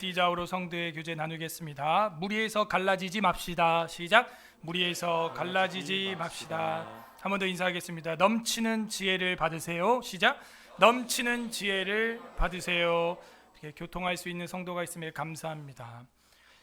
기자우로 성도의 교제 나누겠습니다. 무리해서 갈라지지 맙시다. 시작. 무리해서 갈라지지 맙시다. 한 번 더 인사하겠습니다. 넘치는 지혜를 받으세요. 시작. 넘치는 지혜를 받으세요. 이렇게 교통할 수 있는 성도가 있음에 감사합니다.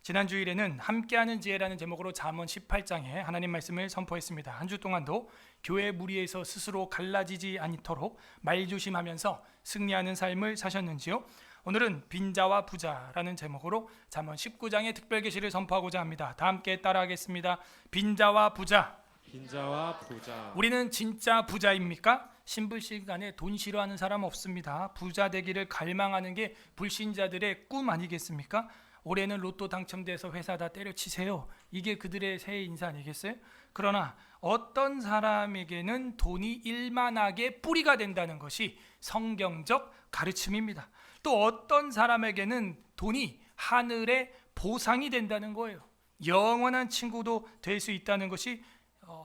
지난 주일에는 함께하는 지혜라는 제목으로 잠언 18장에 하나님 말씀을 선포했습니다. 한 주 동안도 교회 무리에서 스스로 갈라지지 않도록 말조심하면서 승리하는 삶을 사셨는지요? 오늘은 빈자와 부자라는 제목으로 잠언 19장의 특별 계시를 선포하고자 합니다. 다 함께 따라하겠습니다. 빈자와 부자. 빈자와 부자. 우리는 진짜 부자입니까? 신불시간에 돈 싫어하는 사람 없습니다. 부자 되기를 갈망하는 게 불신자들의 꿈 아니겠습니까? 올해는 로또 당첨돼서 회사 다 때려치세요. 이게 그들의 새해 인사 아니겠어요? 그러나 어떤 사람에게는 돈이 일만하게 뿌리가 된다는 것이 성경적 가르침입니다. 또 어떤 사람에게는 돈이 하늘의 보상이 된다는 거예요. 영원한 친구도 될 수 있다는 것이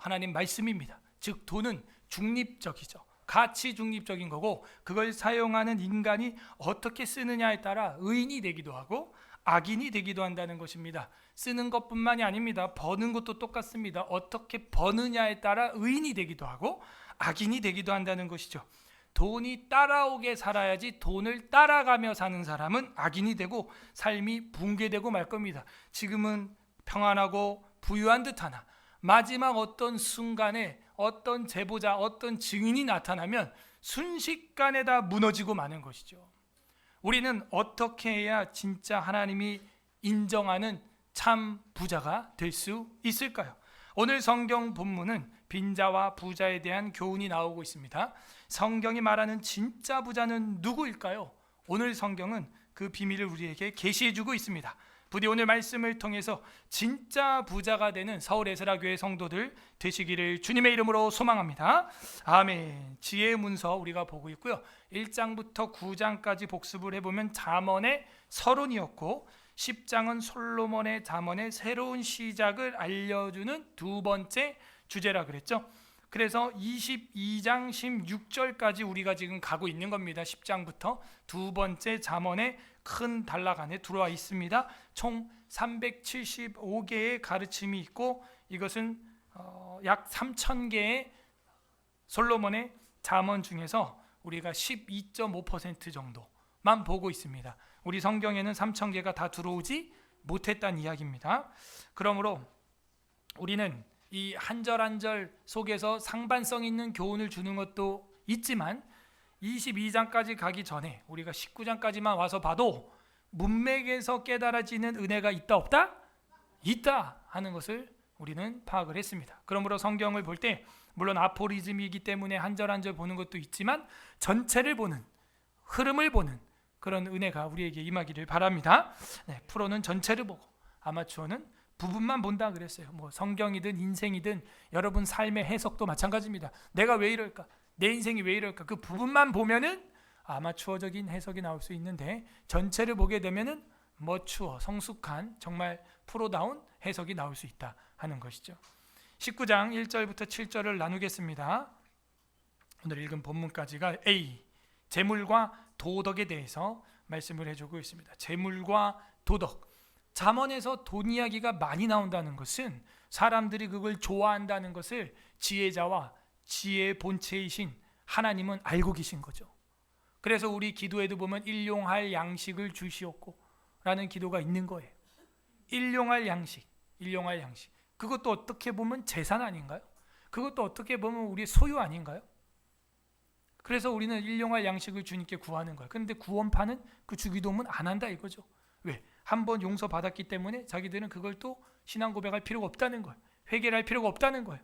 하나님 말씀입니다. 즉 돈은 중립적이죠. 가치 중립적인 거고, 그걸 사용하는 인간이 어떻게 쓰느냐에 따라 의인이 되기도 하고 악인이 되기도 한다는 것입니다. 쓰는 것뿐만이 아닙니다. 버는 것도 똑같습니다. 어떻게 버느냐에 따라 의인이 되기도 하고 악인이 되기도 한다는 것이죠. 돈이 따라오게 살아야지 돈을 따라가며 사는 사람은 악인이 되고 삶이 붕괴되고 말 겁니다. 지금은 평안하고 부유한 듯하나 마지막 어떤 순간에 어떤 제보자, 어떤 증인이 나타나면 순식간에 다 무너지고 마는 것이죠. 우리는 어떻게 해야 진짜 하나님이 인정하는 참 부자가 될 수 있을까요? 오늘 성경 본문은 빈자와 부자에 대한 교훈이 나오고 있습니다. 성경이 말하는 진짜 부자는 누구일까요? 오늘 성경은 그 비밀을 우리에게 계시해주고 있습니다. 부디 오늘 말씀을 통해서 진짜 부자가 되는 서울 에스라교회 성도들 되시기를 주님의 이름으로 소망합니다. 아멘. 지혜의 문서 우리가 보고 있고요. 1장부터 9장까지 복습을 해보면 잠언의 서론이었고 10장은 솔로몬의 잠언의 새로운 시작을 알려주는 두 번째 주제라 그랬죠. 그래서 22장 16절까지 우리가 지금 가고 있는 겁니다. 10장부터 두 번째 잠언의 큰 단락 안에 들어와 있습니다. 총 375개의 가르침이 있고 이것은 약 3,000개의 솔로몬의 잠언 중에서 우리가 12.5% 정도만 보고 있습니다. 우리 성경에는 3,000개가 다 들어오지 못했다는 이야기입니다. 그러므로 우리는 이 한 절 한 절 속에서 상반성 있는 교훈을 주는 것도 있지만 22장까지 가기 전에 우리가 19장까지만 와서 봐도 문맥에서 깨달아지는 은혜가 있다 없다? 있다 하는 것을 우리는 파악을 했습니다. 그러므로 성경을 볼 때 물론 아포리즘이기 때문에 한 절 한 절 보는 것도 있지만 전체를 보는, 흐름을 보는 그런 은혜가 우리에게 임하기를 바랍니다. 네, 프로는 전체를 보고 아마추어는 부분만 본다 그랬어요. 뭐 성경이든 인생이든 여러분 삶의 해석도 마찬가지입니다. 내가 왜 이럴까? 내 인생이 왜 이럴까? 그 부분만 보면은 아마추어적인 해석이 나올 수 있는데 전체를 보게 되면은 머추어, 성숙한 정말 프로다운 해석이 나올 수 있다 하는 것이죠. 19장 1절부터 7절을 나누겠습니다. 오늘 읽은 본문까지가 A, 재물과 도덕에 대해서 말씀을 해주고 있습니다. 재물과 도덕. 잠언에서 돈 이야기가 많이 나온다는 것은 사람들이 그걸 좋아한다는 것을 지혜자와 지혜의 본체이신 하나님은 알고 계신 거죠. 그래서 우리 기도에도 보면 일용할 양식을 주시옵고 라는 기도가 있는 거예요. 일용할 양식, 일용할 양식. 그것도 어떻게 보면 재산 아닌가요? 그것도 어떻게 보면 우리의 소유 아닌가요? 그래서 우리는 일용할 양식을 주님께 구하는 거예요. 그런데 구원파는 그 주기도문 안 한다 이거죠. 왜? 한번 용서받았기 때문에 자기들은 그걸 또 신앙 고백할 필요가 없다는 거예요. 회개를 할 필요가 없다는 거예요.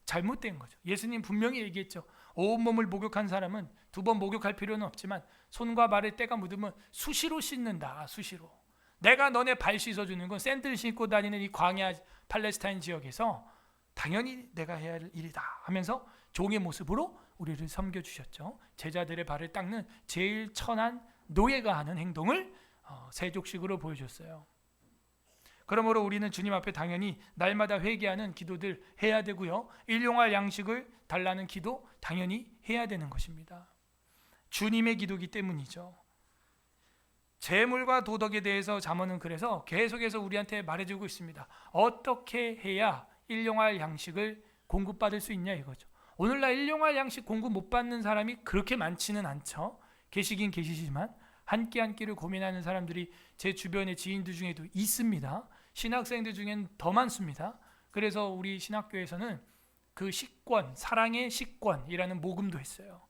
잘못된 거죠. 예수님 분명히 얘기했죠. 온몸을 목욕한 사람은 두 번 목욕할 필요는 없지만 손과 발에 때가 묻으면 수시로 씻는다. 수시로. 내가 너네 발 씻어주는 건 샌들 신고 다니는 이 광야 팔레스타인 지역에서 당연히 내가 해야 할 일이다 하면서 종의 모습으로 우리를 섬겨주셨죠. 제자들의 발을 닦는 제일 천한 노예가 하는 행동을 세족식으로 보여줬어요. 그러므로 우리는 주님 앞에 당연히 날마다 회개하는 기도들 해야 되고요. 일용할 양식을 달라는 기도 당연히 해야 되는 것입니다. 주님의 기도이기 때문이죠. 재물과 도덕에 대해서 잠언은 그래서 계속해서 우리한테 말해주고 있습니다. 어떻게 해야 일용할 양식을 공급받을 수 있냐 이거죠. 오늘날 일용할 양식 공급 못 받는 사람이 그렇게 많지는 않죠. 계시긴 계시지만 한 끼 한 끼를 고민하는 사람들이 제 주변의 지인들 중에도 있습니다. 신학생들 중엔 더 많습니다. 그래서 우리 신학교에서는 그 식권, 사랑의 식권이라는 모금도 했어요.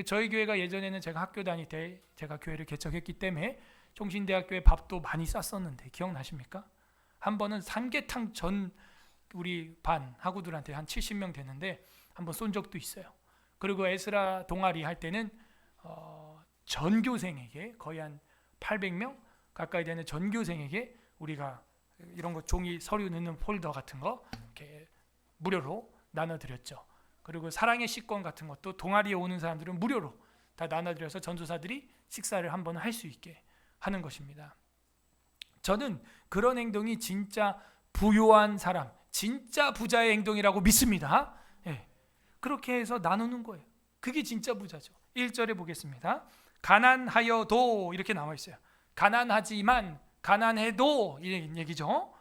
저희 교회가 예전에는 제가 학교 다닐 때 제가 교회를 개척했기 때문에 총신대학교에 밥도 많이 쌌었는데 기억나십니까? 한 번은 삼계탕 전 우리 반 학우들한테 한 70명 됐는데 한번 쏜 적도 있어요. 그리고 에스라 동아리 할 때는 전교생에게 거의 한 800명 가까이 되는 전교생에게 우리가 이런 거 종이 서류 넣는 폴더 같은 거 이렇게 무료로 나눠드렸죠. 그리고 사랑의 식권 같은 것도 동아리에 오는 사람들은 무료로 다 나눠드려서 전도사들이 식사를 한번 할 수 있게 하는 것입니다. 저는 그런 행동이 진짜 부유한 사람, 진짜 부자의 행동이라고 믿습니다. 예. 그렇게 해서 나누는 거예요. 그게 진짜 부자죠. 1절에 보겠습니다. 가난하여도 이렇게 나와 있어요. 가난하지만 가난해도 이런 얘기죠.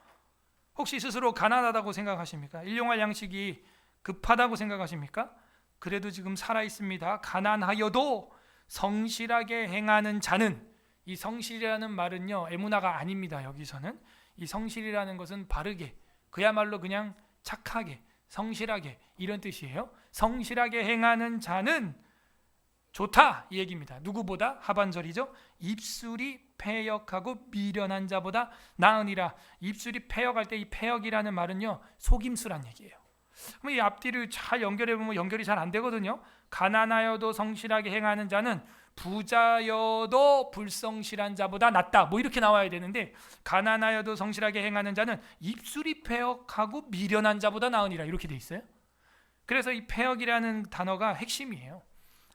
혹시 스스로 가난하다고 생각하십니까? 일용할 양식이 급하다고 생각하십니까? 그래도 지금 살아 있습니다. 가난하여도 성실하게 행하는 자는, 이 성실이라는 말은요 에무나가 아닙니다. 여기서는 이 성실이라는 것은 바르게, 그야말로 그냥 착하게, 성실하게 이런 뜻이에요. 성실하게 행하는 자는 좋다 이 얘기입니다. 누구보다? 하반절이죠. 입술이 패역하고 미련한 자보다 나으니라. 입술이 패역할 때 이 패역이라는 말은요 속임수란 얘기예요. 그럼 이 앞뒤를 잘 연결해 보면 연결이 잘 안 되거든요. 가난하여도 성실하게 행하는 자는 부자여도 불성실한 자보다 낫다. 뭐 이렇게 나와야 되는데 가난하여도 성실하게 행하는 자는 입술이 패역하고 미련한 자보다 나으니라 이렇게 돼 있어요. 그래서 이 패역이라는 단어가 핵심이에요.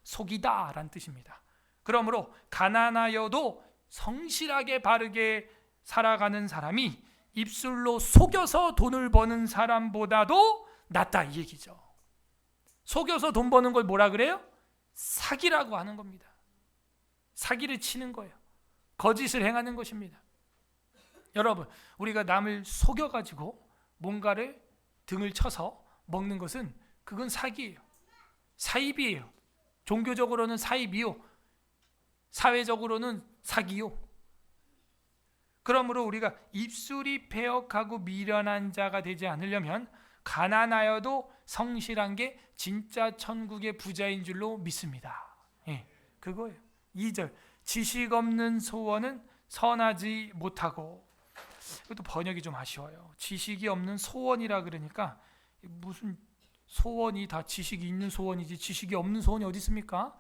속이다라는 뜻입니다. 그러므로 가난하여도 성실하게 바르게 살아가는 사람이 입술로 속여서 돈을 버는 사람보다도 낫다 이 얘기죠. 속여서 돈 버는 걸 뭐라 그래요? 사기라고 하는 겁니다. 사기를 치는 거예요. 거짓을 행하는 것입니다. 여러분, 우리가 남을 속여가지고 뭔가를 등을 쳐서 먹는 것은 그건 사기예요. 사입이에요. 종교적으로는 사입이요, 사회적으로는 사기요. 그러므로 우리가 입술이 패역하고 미련한 자가 되지 않으려면 가난하여도 성실한 게 진짜 천국의 부자인 줄로 믿습니다. 예, 그거예요. 2절 지식 없는 소원은 선하지 못하고. 이것도 번역이 좀 아쉬워요. 지식이 없는 소원이라 그러니까 무슨 소원이 다 지식이 있는 소원이지 지식이 없는 소원이 어디 있습니까?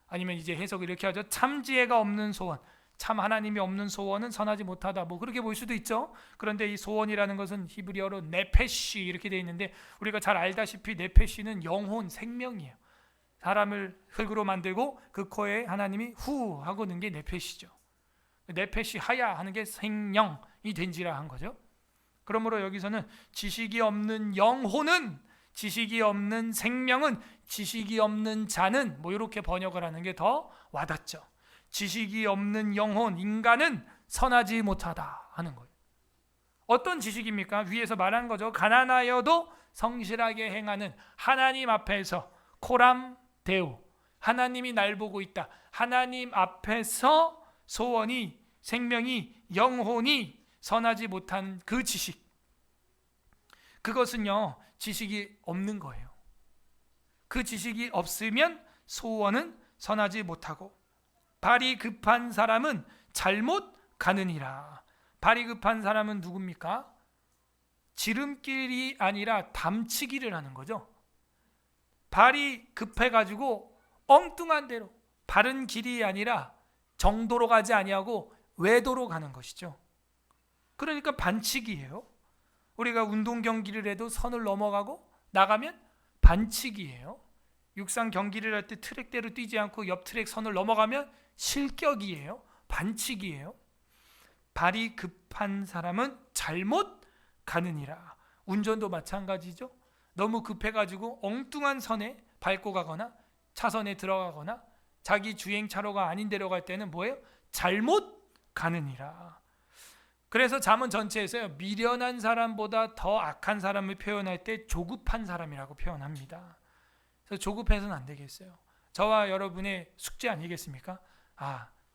아니면 이제 해석을 이렇게 하죠. 참 지혜가 없는 소원, 참 하나님이 없는 소원은 선하지 못하다. 뭐 그렇게 볼 수도 있죠. 그런데 이 소원이라는 것은 히브리어로 네페시 이렇게 되어 있는데 우리가 잘 알다시피 네페시는 영혼, 생명이에요. 사람을 흙으로 만들고 그 코에 하나님이 후 하고 넣은 게 네페시죠. 네페시 하야 하는 게 생명이 된지라 한 거죠. 그러므로 여기서는 지식이 없는 영혼은, 지식이 없는 생명은, 지식이 없는 자는 뭐 이렇게 번역을 하는 게 더 와닿죠. 지식이 없는 영혼, 인간은 선하지 못하다 하는 거예요. 어떤 지식입니까? 위에서 말한 거죠. 가난하여도 성실하게 행하는, 하나님 앞에서 코람 데우, 하나님이 날 보고 있다. 하나님 앞에서 소원이, 생명이, 영혼이 선하지 못한 그 지식, 그것은요 지식이 없는 거예요. 그 지식이 없으면 소원은 선하지 못하고 발이 급한 사람은 잘못 가느니라. 발이 급한 사람은 누굽니까? 지름길이 아니라 담치기를 하는 거죠. 발이 급해가지고 엉뚱한 데로, 바른 길이 아니라 정도로 가지 아니하고 외도로 가는 것이죠. 그러니까 반칙이에요. 우리가 운동 경기를 해도 선을 넘어가고 나가면 반칙이에요. 육상 경기를 할 때 트랙대로 뛰지 않고 옆 트랙 선을 넘어가면 실격이에요. 반칙이에요. 발이 급한 사람은 잘못 가느니라. 운전도 마찬가지죠. 너무 급해가지고 엉뚱한 선에 밟고 가거나 차선에 들어가거나 자기 주행차로가 아닌 데로 갈 때는 뭐예요? 잘못 가느니라. 그래서 잠언 전체에서요, 미련한 사람보다 더 악한 사람을 표현할 때 조급한 사람이라고 표현합니다. 그래서 조급해서는 안 되겠어요. 저와 여러분의 숙제 아니겠습니까?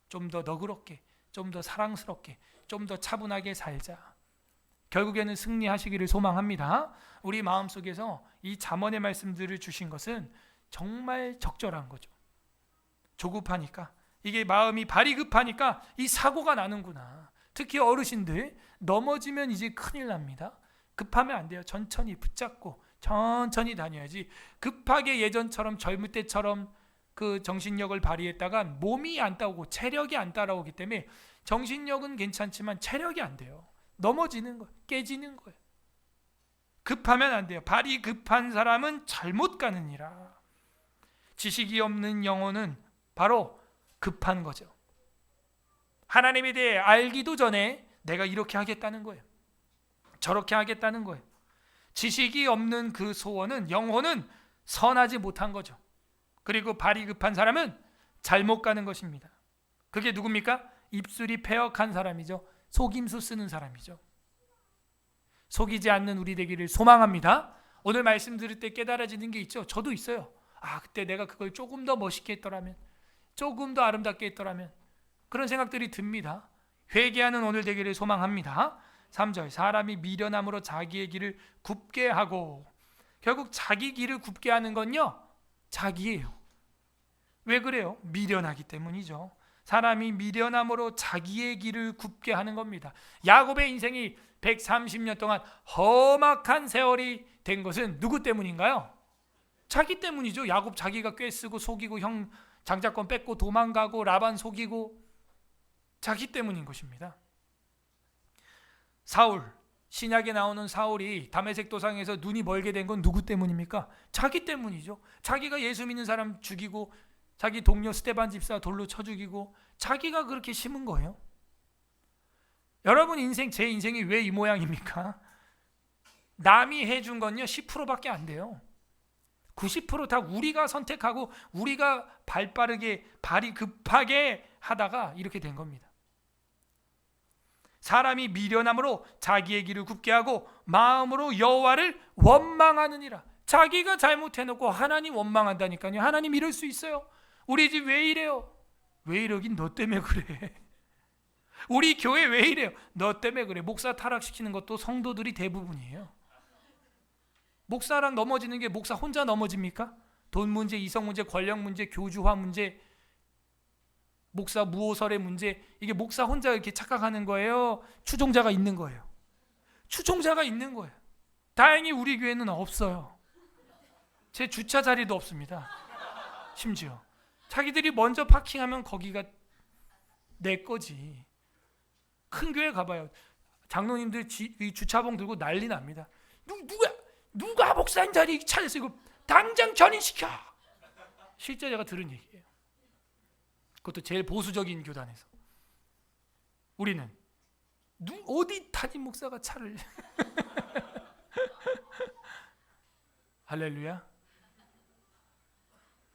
좀 더 너그럽게, 좀 더 사랑스럽게, 좀 더 차분하게 살자. 결국에는 승리하시기를 소망합니다. 우리 마음속에서 이 잠언의 말씀들을 주신 것은 정말 적절한 거죠. 조급하니까, 이게 마음이 발이 급하니까 이 사고가 나는구나. 특히 어르신들 넘어지면 이제 큰일 납니다. 급하면 안 돼요. 천천히 붙잡고 천천히 다녀야지. 급하게 예전처럼 젊을 때처럼 그 정신력을 발휘했다가 몸이 안 따오고 체력이 안 따라오기 때문에 정신력은 괜찮지만 체력이 안 돼요. 넘어지는 거예요. 깨지는 거예요. 급하면 안 돼요. 발이 급한 사람은 잘못 가느니라. 지식이 없는 영혼은 바로 급한 거죠. 하나님에 대해 알기도 전에 내가 이렇게 하겠다는 거예요. 저렇게 하겠다는 거예요. 지식이 없는 그 소원은, 영혼은 선하지 못한 거죠. 그리고 발이 급한 사람은 잘못 가는 것입니다. 그게 누굽니까? 입술이 패역한 사람이죠. 속임수 쓰는 사람이죠. 속이지 않는 우리 되기를 소망합니다. 오늘 말씀 들을 때 깨달아지는 게 있죠. 저도 있어요. 그때 내가 그걸 조금 더 멋있게 했더라면, 조금 더 아름답게 했더라면, 그런 생각들이 듭니다. 회개하는 오늘 되기를 소망합니다. 3절, 사람이 미련함으로 자기의 길을 굽게 하고. 결국 자기 길을 굽게 하는 건요, 자기예요. 왜 그래요? 미련하기 때문이죠. 사람이 미련함으로 자기의 길을 굽게 하는 겁니다. 야곱의 인생이 130년 동안 험악한 세월이 된 것은 누구 때문인가요? 자기 때문이죠. 야곱 자기가 꿰쓰고 속이고 형 장자권 뺏고 도망가고 라반 속이고, 자기 때문인 것입니다. 사울, 신약에 나오는 사울이 다메섹 도상에서 눈이 멀게 된 건 누구 때문입니까? 자기 때문이죠. 자기가 예수 믿는 사람 죽이고, 자기 동료 스데반 집사 돌로 쳐 죽이고, 자기가 그렇게 심은 거예요. 여러분 인생, 제 인생이 왜 이 모양입니까? 남이 해준 건요 10%밖에 안 돼요. 90% 다 우리가 선택하고 우리가 발이 급하게 하다가 이렇게 된 겁니다. 사람이 미련함으로 자기의 길을 굽게 하고 마음으로 여호와를 원망하느니라. 자기가 잘못해놓고 하나님 원망한다니까요. 하나님 이럴 수 있어요? 우리 집 왜 이래요? 왜 이러긴 너 때문에 그래. 우리 교회 왜 이래요? 너 때문에 그래. 목사 타락시키는 것도 성도들이 대부분이에요. 목사랑 넘어지는 게 목사 혼자 넘어집니까? 돈 문제, 이성 문제, 권력 문제, 교주화 문제, 목사 무호설의 문제, 이게 목사 혼자 이렇게 착각하는 거예요? 추종자가 있는 거예요. 추종자가 있는 거예요. 다행히 우리 교회는 없어요. 제 주차 자리도 없습니다. 심지어 자기들이 먼저 파킹하면 거기가 내 거지. 큰 교회 가봐요. 장로님들 주차봉 들고 난리 납니다. 누가 목사님 자리 차렸어? 이거 당장 견인시켜. 실제 제가 들은 얘기예요. 그것도 제일 보수적인 교단에서. 우리는 어디 담임 목사가 차를 할렐루야.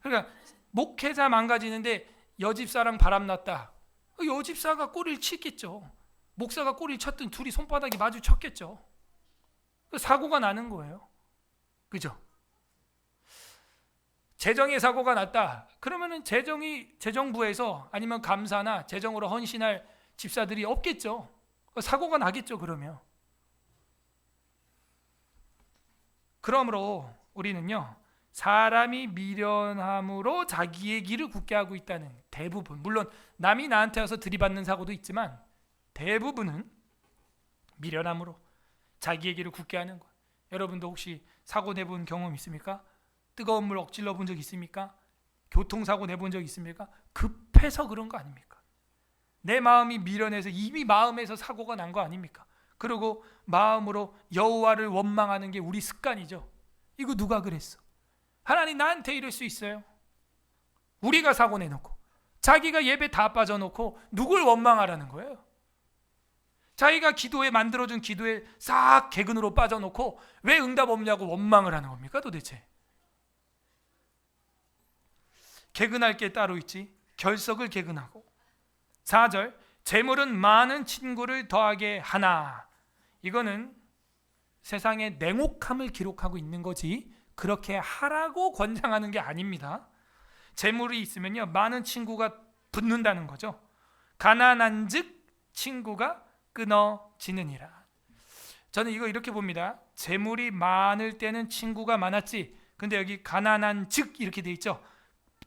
그러니까 목회자 망가지는데 여집사랑 바람났다. 여집사가 꼬리를 치겠죠. 목사가 꼬리를 쳤든 둘이 손바닥이 마주쳤겠죠. 사고가 나는 거예요. 그죠? 재정에 사고가 났다. 그러면은 재정부에서 아니면 감사나 재정으로 헌신할 집사들이 없겠죠. 사고가 나겠죠. 그러므로 우리는요, 사람이 미련함으로 자기의 길을 굳게 하고 있다는 대부분, 물론 남이 나한테 와서 들이받는 사고도 있지만 대부분은 미련함으로 자기의 길을 굳게 하는 것. 여러분도 혹시 사고 내본 경험 있습니까? 뜨거운 물 엎질러 본 적 있습니까? 교통사고 내본 적 있습니까? 급해서 그런 거 아닙니까? 내 마음이 미련해서 이미 마음에서 사고가 난 거 아닙니까? 그리고 마음으로 여호와를 원망하는 게 우리 습관이죠. 이거 누가 그랬어? 하나님 나한테 이럴 수 있어요? 우리가 사고 내놓고 자기가 예배 다 빠져놓고 누굴 원망하라는 거예요? 자기가 기도에 만들어준 기도에 싹 개근으로 빠져놓고 왜 응답 없냐고 원망을 하는 겁니까 도대체? 개근할 게 따로 있지. 결석을 개근하고. 4절, 재물은 많은 친구를 더하게 하나. 이거는 세상의 냉혹함을 기록하고 있는 거지 그렇게 하라고 권장하는 게 아닙니다. 재물이 있으면요 많은 친구가 붙는다는 거죠. 가난한즉 친구가 끊어지느니라. 저는 이거 이렇게 봅니다. 재물이 많을 때는 친구가 많았지. 근데 여기 가난한즉 이렇게 돼 있죠.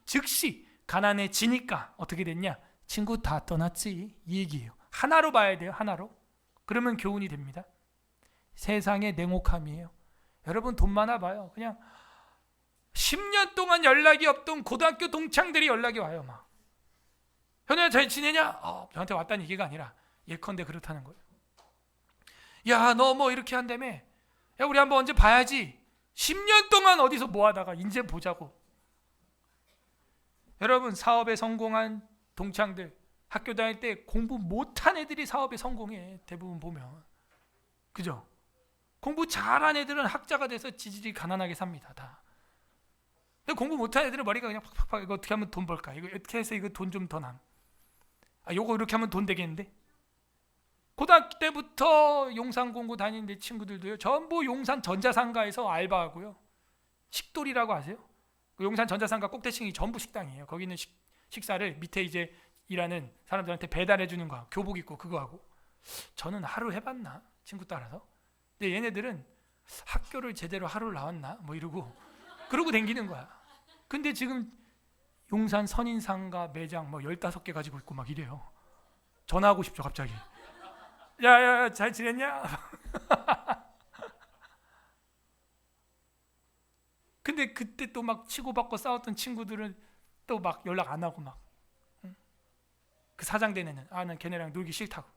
즉시 가난해지니까 어떻게 됐냐? 친구 다 떠났지 이 얘기예요. 하나로 봐야 돼요. 하나로. 그러면 교훈이 됩니다. 세상의 냉혹함이에요. 여러분 돈 많아 봐요. 그냥 10년 동안 연락이 없던 고등학교 동창들이 연락이 와요. 막 현우야 잘 지내냐? 저한테 왔다는 얘기가 아니라 예컨대 그렇다는 거예요. 야 너 뭐 이렇게 한다며? 야 우리 한번 언제 봐야지. 10년 동안 어디서 뭐 하다가 이제 보자고. 여러분 사업에 성공한 동창들 학교 다닐 때 공부 못한 애들이 사업에 성공해. 대부분 보면. 그죠? 공부 잘한 애들은 학자가 돼서 지질이 가난하게 삽니다. 다. 근데 공부 못한 애들은 머리가 그냥 팍팍팍 이거 어떻게 하면 돈 벌까? 이거 어떻게 해서 이거 돈 좀 더 남. 요거 이렇게 하면 돈 되겠는데? 고등학교 때부터 용산 공고 다니는 내 친구들도요. 전부 용산 전자상가에서 알바하고요. 식돌이라고 아세요? 그 용산 전자상가 꼭대층이 전부 식당이에요. 거기 있는 식사를 밑에 이제 일하는 사람들한테 배달해 주는 거, 교복 입고 그거 하고. 저는 하루 해봤나? 친구 따라서. 근데 얘네들은 학교를 제대로 하루를 나왔나? 뭐 이러고 그러고 댕기는 거야. 근데 지금 용산 선인상가 매장 뭐 15개 가지고 있고 막 이래요. 전화하고 싶죠 갑자기. 야야야 잘 지냈냐? 근데 그때 또 막 치고받고 싸웠던 친구들은 또 막 연락 안 하고 막. 응? 그 사장된 애는 난 걔네랑 놀기 싫다고.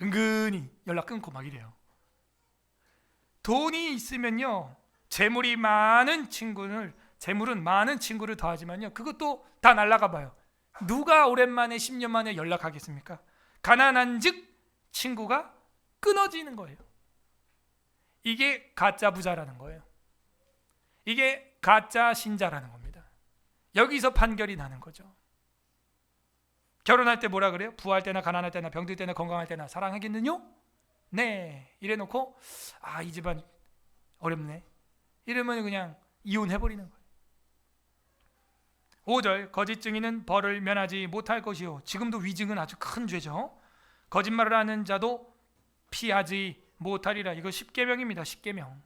은근히 연락 끊고 막 이래요. 돈이 있으면요 재물은 많은 친구를 더하지만요 그것도 다 날아가 봐요. 누가 오랜만에 10년 만에 연락하겠습니까? 가난한즉 친구가 끊어지는 거예요. 이게 가짜 부자라는 거예요. 이게 가짜 신자라는 겁니다. 여기서 판결이 나는 거죠. 결혼할 때 뭐라 그래요? 부할 때나 가난할 때나 병들 때나 건강할 때나 사랑하겠느뇨? 네. 이래놓고 이 집안 어렵네. 이러면 그냥 이혼해버리는 거예요. 5절 거짓 증인은 벌을 면하지 못할 것이요. 지금도 위증은 아주 큰 죄죠. 거짓말을 하는 자도 피하지 못하리라. 이거 10계명입니다. 10계명.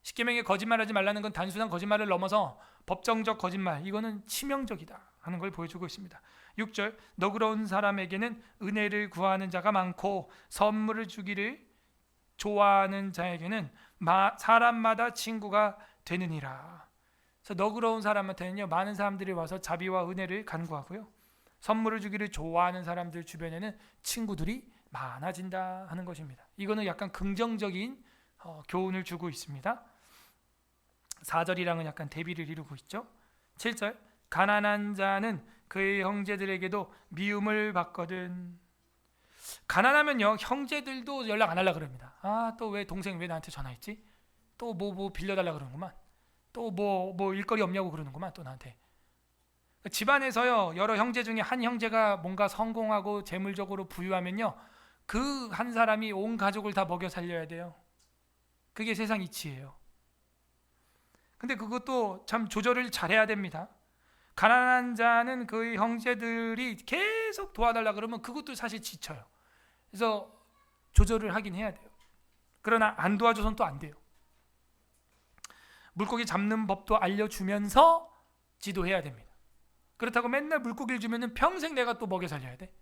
10계명에 거짓말하지 말라는 건 단순한 거짓말을 넘어서 법정적 거짓말, 이거는 치명적이다 하는 걸 보여주고 있습니다. 6절 너그러운 사람에게는 은혜를 구하는 자가 많고 선물을 주기를 좋아하는 자에게는 사람마다 친구가 되느니라. 그래서 너그러운 사람한테는요 많은 사람들이 와서 자비와 은혜를 간구하고요, 선물을 주기를 좋아하는 사람들 주변에는 친구들이 많아진다 하는 것입니다. 이거는 약간 긍정적인 교훈을 주고 있습니다. 4절이랑은 약간 대비를 이루고 있죠. 7절 가난한 자는 그의 형제들에게도 미움을 받거든. 가난하면요 형제들도 연락 안 하려고 그럽니다. 또 왜 동생 왜 나한테 전화했지? 또 뭐 빌려달라 그러는구만. 또 뭐 일거리 없냐고 그러는구만 또 나한테. 집안에서요 여러 형제 중에 한 형제가 뭔가 성공하고 재물적으로 부유하면요 그 한 사람이 온 가족을 다 먹여 살려야 돼요. 그게 세상 이치예요. 근데 그것도 참 조절을 잘해야 됩니다. 가난한 자는 그의 형제들이 계속 도와달라 그러면 그것도 사실 지쳐요. 그래서 조절을 하긴 해야 돼요. 그러나 안 도와줘서는 또 안 돼요. 물고기 잡는 법도 알려주면서 지도해야 됩니다. 그렇다고 맨날 물고기를 주면 평생 내가 또 먹여 살려야 돼.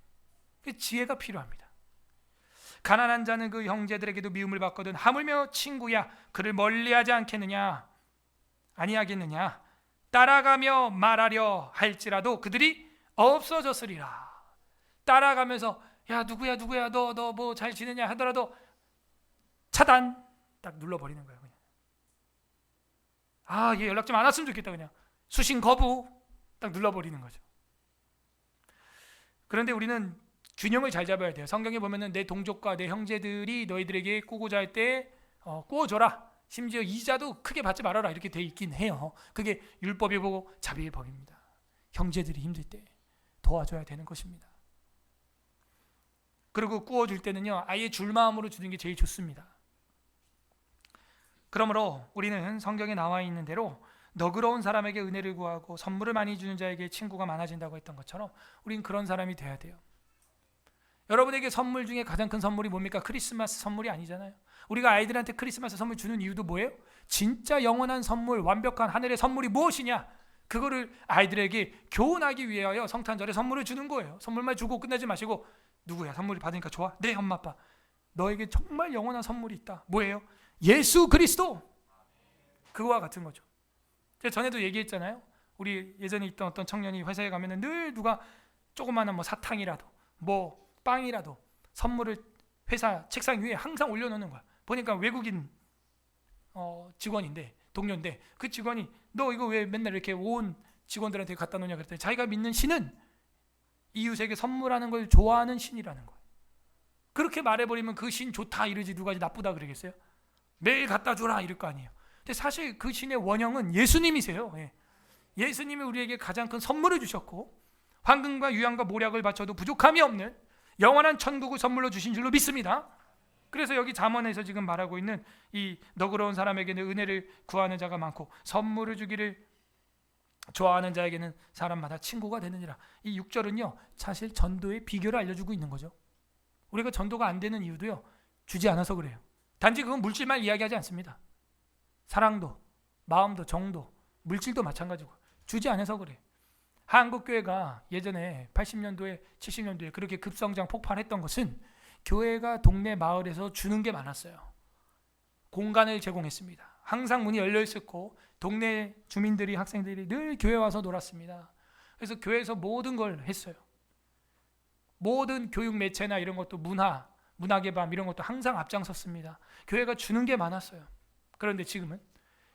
그 지혜가 필요합니다. 가난한 자는 그 형제들에게도 미움을 받거든 하물며 친구야 그를 멀리하지 않겠느냐 아니하겠느냐. 따라가며 말하려 할지라도 그들이 없어졌으리라. 따라가면서 야 누구야 너 뭐 잘 지내냐 하더라도 차단 딱 눌러버리는 거예요. 그냥 얘 연락 좀 안 왔으면 좋겠다. 그냥 수신 거부 딱 눌러버리는 거죠. 그런데 우리는 균형을 잘 잡아야 돼요. 성경에 보면은 내 동족과 내 형제들이 너희들에게 꾸고자 할 때 꾸어줘라. 심지어 이자도 크게 받지 말아라 이렇게 돼 있긴 해요. 그게 율법이 보고 자비의 법입니다. 형제들이 힘들 때 도와줘야 되는 것입니다. 그리고 구워줄 때는요 아예 줄 마음으로 주는 게 제일 좋습니다. 그러므로 우리는 성경에 나와 있는 대로 너그러운 사람에게 은혜를 구하고 선물을 많이 주는 자에게 친구가 많아진다고 했던 것처럼 우린 그런 사람이 돼야 돼요. 여러분에게 선물 중에 가장 큰 선물이 뭡니까? 크리스마스 선물이 아니잖아요. 우리가 아이들한테 크리스마스 선물 주는 이유도 뭐예요? 진짜 영원한 선물, 완벽한 하늘의 선물이 무엇이냐? 그거를 아이들에게 교훈하기 위하여 성탄절에 선물을 주는 거예요. 선물만 주고 끝내지 마시고 누구야? 선물을 받으니까 좋아? 네, 엄마 아빠. 너에게 정말 영원한 선물이 있다. 뭐예요? 예수 그리스도. 그거와 같은 거죠. 제가 전에도 얘기했잖아요. 우리 예전에 있던 어떤 청년이 회사에 가면은 늘 누가 조그마한 뭐 사탕이라도 뭐 빵이라도 선물을 회사 책상 위에 항상 올려놓는 거야. 보니까 외국인 직원인데 동료인데 그 직원이 너 이거 왜 맨날 이렇게 온 직원들한테 갖다 놓냐 그랬더니 자기가 믿는 신은 이웃에게 선물하는 걸 좋아하는 신이라는 거예요. 그렇게 말해버리면 그 신 좋다 이러지 누가 나쁘다 그러겠어요? 매일 갖다 주라 이럴 거 아니에요. 근데 사실 그 신의 원형은 예수님이세요. 예수님이 우리에게 가장 큰 선물을 주셨고 황금과 유향과 모략을 바쳐도 부족함이 없는 영원한 천국을 선물로 주신 줄로 믿습니다. 그래서 여기 잠언에서 지금 말하고 있는 이 너그러운 사람에게는 은혜를 구하는 자가 많고 선물을 주기를 좋아하는 자에게는 사람마다 친구가 되느니라. 이 6절은요 사실 전도의 비결을 알려주고 있는 거죠. 우리가 전도가 안 되는 이유도요 주지 않아서 그래요. 단지 그건 물질만 이야기하지 않습니다. 사랑도, 마음도, 정도, 물질도 마찬가지고 주지 않아서 그래요. 한국교회가 예전에 80년도에 70년도에 그렇게 급성장 폭발했던 것은 교회가 동네 마을에서 주는 게 많았어요. 공간을 제공했습니다. 항상 문이 열려 있었고 동네 주민들이 학생들이 늘 교회 와서 놀았습니다. 그래서 교회에서 모든 걸 했어요. 모든 교육 매체나 이런 것도 문학의 밤 이런 것도 항상 앞장섰습니다. 교회가 주는 게 많았어요. 그런데 지금은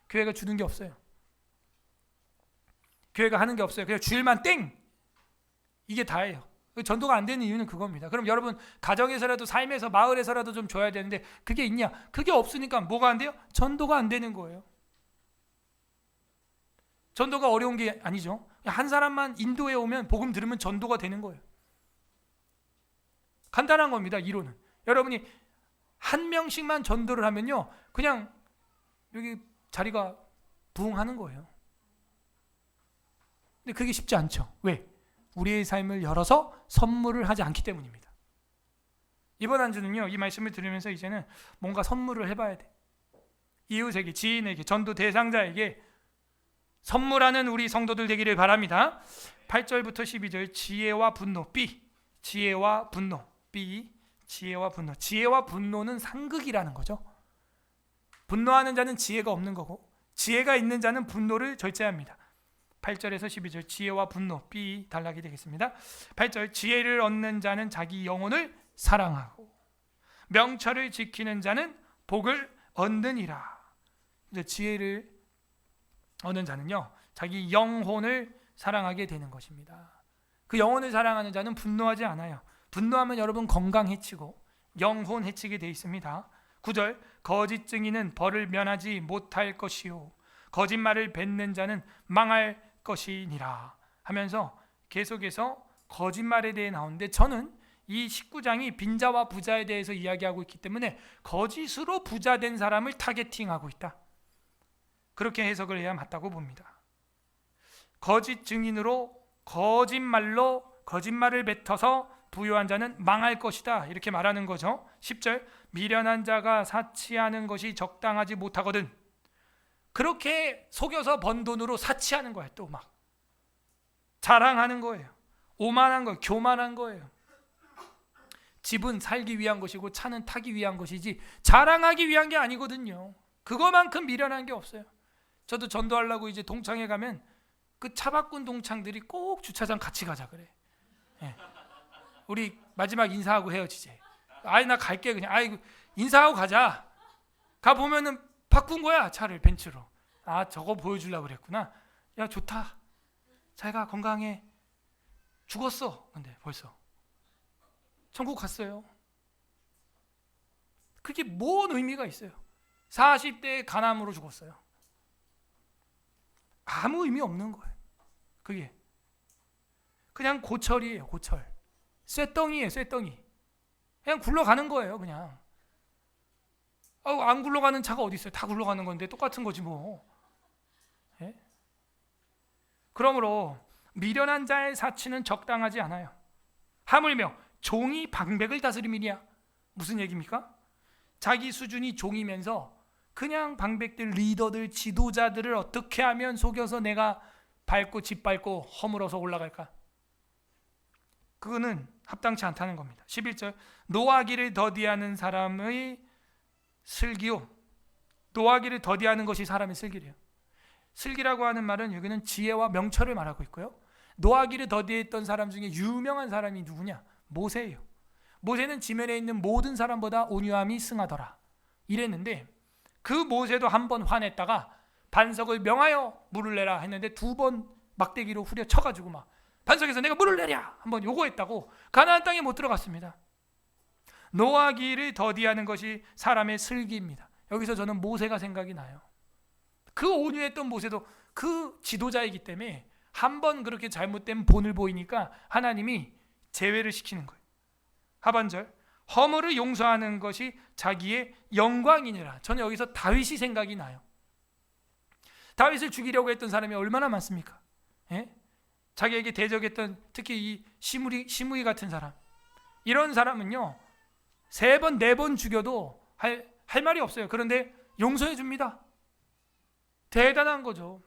교회가 주는 게 없어요. 교회가 하는 게 없어요. 그냥 주일만 땡! 이게 다예요. 전도가 안 되는 이유는 그겁니다. 그럼 여러분 가정에서라도 삶에서 마을에서라도 좀 줘야 되는데 그게 있냐? 그게 없으니까 뭐가 안 돼요? 전도가 안 되는 거예요. 전도가 어려운 게 아니죠. 한 사람만 인도에 오면 복음 들으면 전도가 되는 거예요. 간단한 겁니다. 이론은. 여러분이 한 명씩만 전도를 하면요 그냥 여기 자리가 부흥하는 거예요. 근데 그게 쉽지 않죠. 왜? 우리의 삶을 열어서 선물을 하지 않기 때문입니다. 이번 한 주는요 이 말씀을 들으면서 이제는 뭔가 선물을 해봐야 돼. 이웃에게, 지인에게, 전도 대상자에게 선물하는 우리 성도들 되기를 바랍니다. 8절부터 12절 지혜와 분노 B, 지혜와 분노 B, 지혜와 분노. 지혜와 분노는 상극이라는 거죠. 분노하는 자는 지혜가 없는 거고 지혜가 있는 자는 분노를 절제합니다. 8절에서 12절 지혜와 분노 B 단락이 되겠습니다. 8절 지혜를 얻는 자는 자기 영혼을 사랑하고 명철을 지키는 자는 복을 얻느니라. 이제 지혜를 얻는 자는요 자기 영혼을 사랑하게 되는 것입니다. 그 영혼을 사랑하는 자는 분노하지 않아요. 분노하면 여러분 건강 해치고 영혼 해치게 돼 있습니다. 9절 거짓 증인은 벌을 면하지 못할 것이요 거짓말을 뱉는 자는 망할 것이니라 하면서 계속해서 거짓말에 대해 나오는데 저는 이 19장이 빈자와 부자에 대해서 이야기하고 있기 때문에 거짓으로 부자 된 사람을 타겟팅하고 있다. 그렇게 해석을 해야 맞다고 봅니다. 거짓 증인으로 거짓말로 거짓말을 뱉어서 부유한 자는 망할 것이다 이렇게 말하는 거죠. 10절 미련한 자가 사치하는 것이 적당하지 못하거든. 그렇게 속여서 번 돈으로 사치하는 거예요. 또 막 자랑하는 거예요. 오만한 거예요. 교만한 거예요. 집은 살기 위한 것이고 차는 타기 위한 것이지 자랑하기 위한 게 아니거든요. 그거만큼 미련한 게 없어요. 저도 전도하려고 이제 동창회 가면 그 차 바꾼 동창들이 꼭 주차장 같이 가자 그래. 네. 우리 마지막 인사하고 헤어지지. 아이 나 갈게 그냥. 아이 인사하고 가자. 가 보면은 바꾼 거야 차를 벤츠로. 아 저거 보여주려고 그랬구나. 야 좋다. 자기가 건강해. 죽었어. 근데 벌써 천국 갔어요. 그게 뭔 의미가 있어요? 40대에 간암으로 죽었어요. 아무 의미 없는 거예요. 그게 그냥 고철이에요. 고철. 쇠덩이에요. 쇠덩이. 그냥 굴러가는 거예요. 그냥 안 굴러가는 차가 어디 있어요? 다 굴러가는 건데 똑같은 거지 뭐. 예? 그러므로 미련한 자의 사치는 적당하지 않아요. 하물며 종이 방백을 다스림이냐? 무슨 얘기입니까? 자기 수준이 종이면서 그냥 방백들, 리더들, 지도자들을 어떻게 하면 속여서 내가 밟고 짓밟고 허물어서 올라갈까? 그거는 합당치 않다는 겁니다. 11절 노하기를 더디하는 사람의 슬기요. 노하기를 더디하는 것이 사람의 슬기래요. 슬기라고 하는 말은 여기는 지혜와 명철을 말하고 있고요. 노하기를 더디했던 사람 중에 유명한 사람이 누구냐? 모세예요. 모세는 지면에 있는 모든 사람보다 온유함이 승하더라 이랬는데, 그 모세도 한 번 화냈다가 반석을 명하여 물을 내라 했는데 2번 막대기로 후려쳐가지고 막 반석에서 내가 물을 내랴 한번 요구했다고 가나안 땅에 못 들어갔습니다. 노하기를 더디하는 것이 사람의 슬기입니다. 여기서 저는 모세가 생각이 나요. 그 온유했던 모세도 그 지도자이기 때문에 한 번 그렇게 잘못된 본을 보이니까 하나님이 제외를 시키는 거예요. 하반절 허물을 용서하는 것이 자기의 영광이니라. 저는 여기서 다윗이 생각이 나요. 다윗을 죽이려고 했던 사람이 얼마나 많습니까? 예? 자기에게 대적했던 특히 이 시므이 같은 사람, 이런 사람은요 3번 4번 죽여도 할 말이 없어요. 그런데 용서해 줍니다. 대단한 거죠.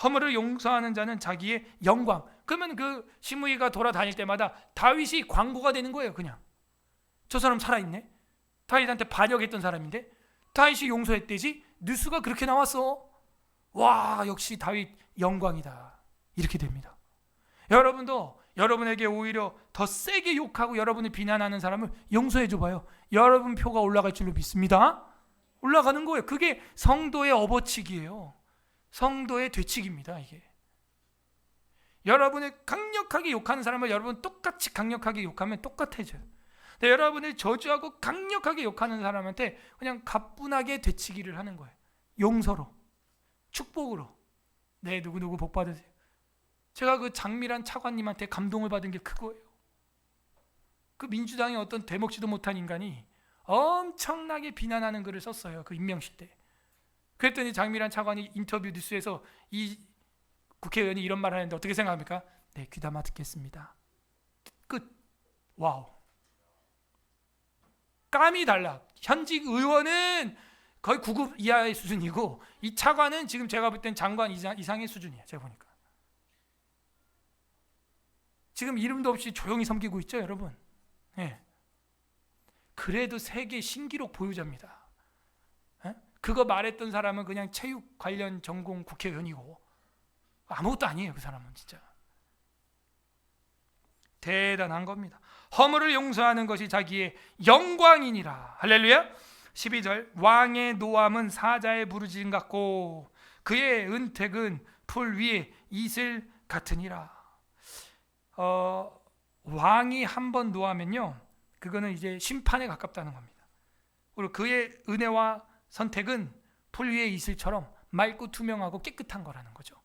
허물을 용서하는 자는 자기의 영광. 그러면 그 시므이가 돌아다닐 때마다 다윗이 광고가 되는 거예요. 그냥 저 사람 살아있네. 다윗한테 반역했던 사람인데 다윗이 용서했대지. 뉴스가 그렇게 나왔어. 와, 역시 다윗 영광이다. 이렇게 됩니다. 여러분도 여러분에게 오히려 더 세게 욕하고 여러분을 비난하는 사람을 용서해 줘봐요. 여러분 표가 올라갈 줄로 믿습니다. 올라가는 거예요. 그게 성도의 업어치기예요. 성도의 되치기입니다. 이게 여러분을 강력하게 욕하는 사람을 여러분 똑같이 강력하게 욕하면 똑같아져요. 근데 여러분을 저주하고 강력하게 욕하는 사람한테 그냥 가뿐하게 되치기를 하는 거예요. 용서로, 축복으로. 네, 누구누구 복 받으세요. 제가 그 장미란 차관님한테 감동을 받은 게 그거예요. 그 민주당의 어떤 대먹지도 못한 인간이 엄청나게 비난하는 글을 썼어요. 그 임명식 때. 그랬더니 장미란 차관이 인터뷰 뉴스에서 이 국회의원이 이런 말을 하는데 어떻게 생각합니까? 네, 귀담아 듣겠습니다. 끝. 와우. 깜이 달라. 현직 의원은 거의 9급 이하의 수준이고 이 차관은 지금 제가 볼 땐 장관 이상의 수준이에요. 제가 보니까. 지금 이름도 없이 조용히 섬기고 있죠, 여러분. 네. 그래도 세계 신기록 보유자입니다. 네? 그거 말했던 사람은 그냥 체육 관련 전공 국회의원이고 아무것도 아니에요. 그 사람은 진짜 대단한 겁니다. 허물을 용서하는 것이 자기의 영광이니라. 할렐루야. 12절 왕의 노함은 사자의 부르짖음 같고 그의 은택은 풀 위에 이슬 같으니라. 왕이 한 번 노하면요 그거는 이제 심판에 가깝다는 겁니다. 그리고 그의 은혜와 선택은 풀 위의 이슬처럼 맑고 투명하고 깨끗한 거라는 거죠.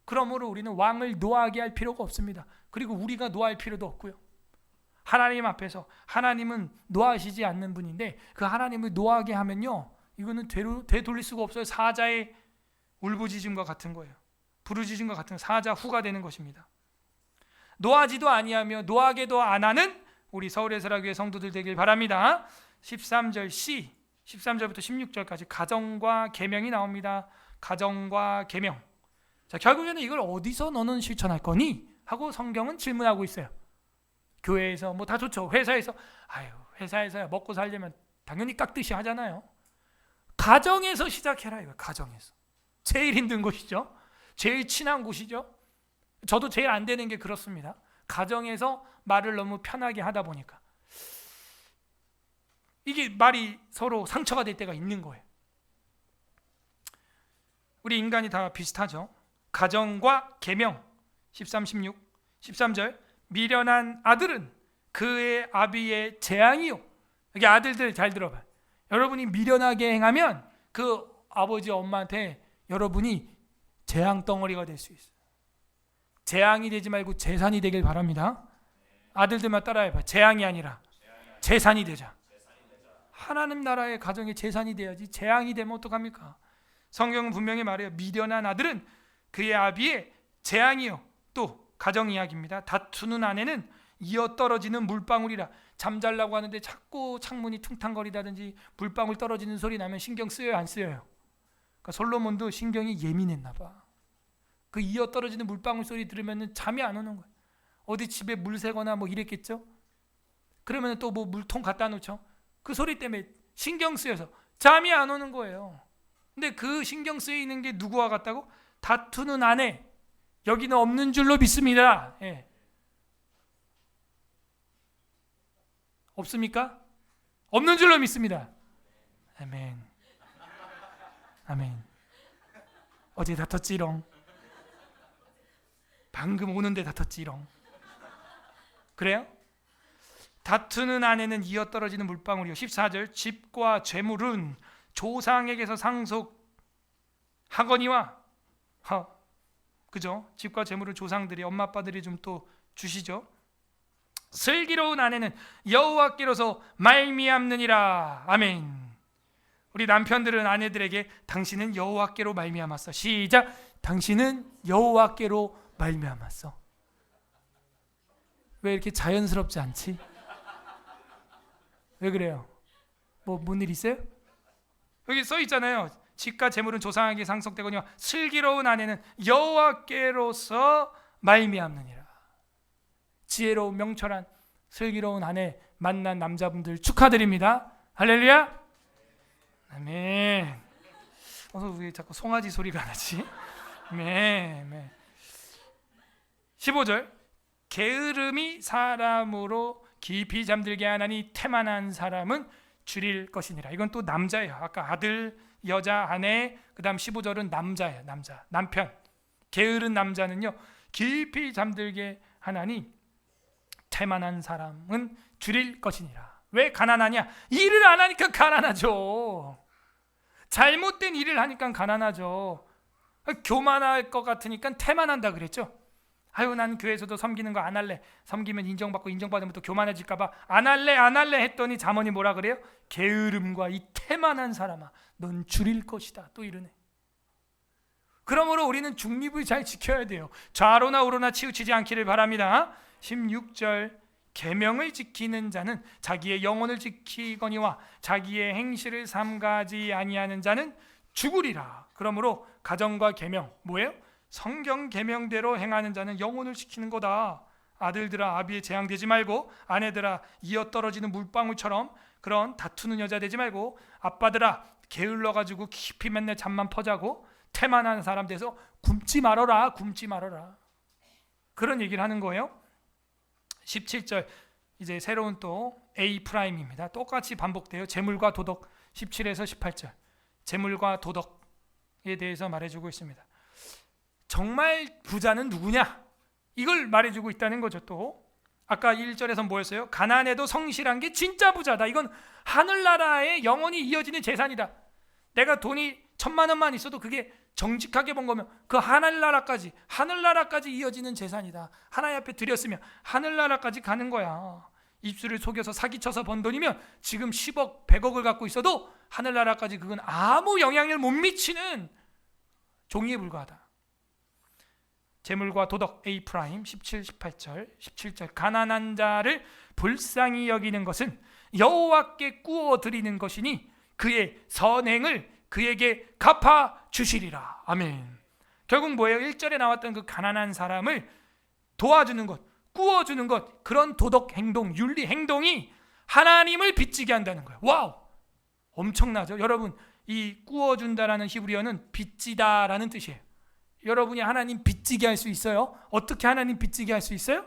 그러므로 우리는 왕을 노하게 할 필요가 없습니다. 그리고 우리가 노할 필요도 없고요. 하나님 앞에서 하나님은 노하시지 않는 분인데 그 하나님을 노하게 하면요 이거는 되돌릴 수가 없어요. 사자의 울부짖음과 같은 거예요. 부르짖음과 같은 사자 후가 되는 것입니다. 노하지도 아니하며 노하게도 안 하는 우리 서울의 설학교회 성도들 되길 바랍니다. 13절 C 13절부터 16절까지 가정과 계명이 나옵니다. 가정과 계명. 자, 결국에는 이걸 어디서 너는 실천할 거니? 하고 성경은 질문하고 있어요. 교회에서 뭐 다 좋죠. 회사에서 회사에서야 먹고 살려면 당연히 깍듯이 하잖아요. 가정에서 시작해라 이거. 가정에서 제일 힘든 곳이죠. 제일 친한 곳이죠. 저도 제일 안 되는 게 그렇습니다. 가정에서 말을 너무 편하게 하다 보니까 이게 말이 서로 상처가 될 때가 있는 거예요. 우리 인간이 다 비슷하죠. 가정과 계명 13, 16, 13절 미련한 아들은 그의 아비의 재앙이요. 여기 아들들 잘 들어봐요. 여러분이 미련하게 행하면 그 아버지 엄마한테 여러분이 재앙 덩어리가 될 수 있어요. 재앙이 되지 말고 재산이 되길 바랍니다. 아들들만 따라해봐. 재앙이 아니라 재산이 되자. 하나님 나라의 가정의 재산이 돼야지 재앙이 되면 어떡합니까? 성경은 분명히 말해요. 미련한 아들은 그의 아비의 재앙이요 또 가정 이야기입니다. 다투는 아내는 이어 떨어지는 물방울이라. 잠자려고 하는데 자꾸 창문이 퉁탕거리다든지 물방울 떨어지는 소리 나면 신경 쓰여요 안 쓰여요? 그러니까 솔로몬도 신경이 예민했나 봐. 그 이어 떨어지는 물방울 소리 들으면 잠이 안 오는 거예요. 어디 집에 물 새거나 뭐 이랬겠죠? 그러면 또 뭐 물통 갖다 놓죠. 그 소리 때문에 신경 쓰여서 잠이 안 오는 거예요. 근데 그 신경 쓰이는 게 누구와 같다고? 다투는 아내. 여기는 없는 줄로 믿습니다. 예. 없습니까? 없는 줄로 믿습니다. 아멘. 아멘. 어제 다퉜지롱. 방금 오는데 다퉜지롱. 그래요? 다투는 아내는 이어 떨어지는 물방울이요. 14절 집과 재물은 조상에게서 상속하거니와 그죠? 집과 재물은 조상들이 엄마 아빠들이 좀 또 주시죠. 슬기로운 아내는 여호와께로서 말미암느니라. 아멘. 우리 남편들은 아내들에게 당신은 여호와께로 말미암았어. 시작. 당신은 여호와께로 말미암았어. 왜 이렇게 자연스럽지 않지? 왜 그래요? 뭐 뭔 일 있어요? 여기 써 있잖아요. 집과 재물은 조상에게 상속되거니와 슬기로운 아내는 여호와께로서 말미암느니라. 지혜로운 명철한 슬기로운 아내 만난 남자분들 축하드립니다. 할렐루야. 아멘. 왜 자꾸 송아지 소리가 나지? 아멘. 15절 게으름이 사람으로 깊이 잠들게 하나니 태만한 사람은 줄일 것이니라. 이건 또 남자예요. 아까 아들, 여자, 아내, 그 다음 15절은 남자예요. 남편. 게으른 남자는요 깊이 잠들게 하나니 태만한 사람은 줄일 것이니라. 왜 가난하냐? 일을 안 하니까 가난하죠. 잘못된 일을 하니까 가난하죠. 교만할 것 같으니까 태만한다 그랬죠. 아유 난 교회에서도 섬기는 거 안 할래. 섬기면 인정받고 인정받으면 또 교만해질까 봐 안 할래 했더니 잠언이 뭐라 그래요? 게으름과 이 태만한 사람아 넌 줄일 것이다. 또 이러네. 그러므로 우리는 중립을 잘 지켜야 돼요. 좌로나 우로나 치우치지 않기를 바랍니다. 16절 계명을 지키는 자는 자기의 영혼을 지키거니와 자기의 행실을 삼가지 아니하는 자는 죽으리라. 그러므로 가정과 계명 뭐예요? 성경 계명대로 행하는 자는 영혼을 지키는 거다. 아들들아 아비에 재앙되지 말고 아내들아 이어 떨어지는 물방울처럼 그런 다투는 여자 되지 말고 아빠들아 게을러가지고 깊이 맨날 잠만 퍼자고 태만한 사람 돼서 굶지 말어라. 그런 얘기를 하는 거예요. 17절 이제 새로운 또 A'입니다. 똑같이 반복돼요. 재물과 도덕 17에서 18절 재물과 도덕에 대해서 말해주고 있습니다. 정말 부자는 누구냐? 이걸 말해주고 있다는 거죠. 또 아까 1절에서 뭐였어요? 가난해도 성실한 게 진짜 부자다. 이건 하늘나라에 영원히 이어지는 재산이다. 내가 돈이 1,000만 원만 있어도 그게 정직하게 번 거면 그 하늘나라까지 이어지는 재산이다. 하나님 앞에 드렸으면 하늘나라까지 가는 거야. 입술을 속여서 사기쳐서 번 돈이면 지금 10억, 100억을 갖고 있어도 하늘나라까지 그건 아무 영향을 못 미치는 종이에 불과하다. 재물과 도덕 A' 17, 18절 17절 가난한 자를 불쌍히 여기는 것은 여호와께 꾸어 드리는 것이니 그의 선행을 그에게 갚아 주시리라. 아멘. 결국 뭐예요? 1절에 나왔던 그 가난한 사람을 도와주는 것, 꾸어주는 것, 그런 도덕 행동, 윤리 행동이 하나님을 빚지게 한다는 거예요. 와우! 엄청나죠? 여러분, 이 꾸어준다라는 히브리어는 빚지다라는 뜻이에요. 여러분이 하나님 빚지게 할 수 있어요? 어떻게 하나님 빚지게 할 수 있어요?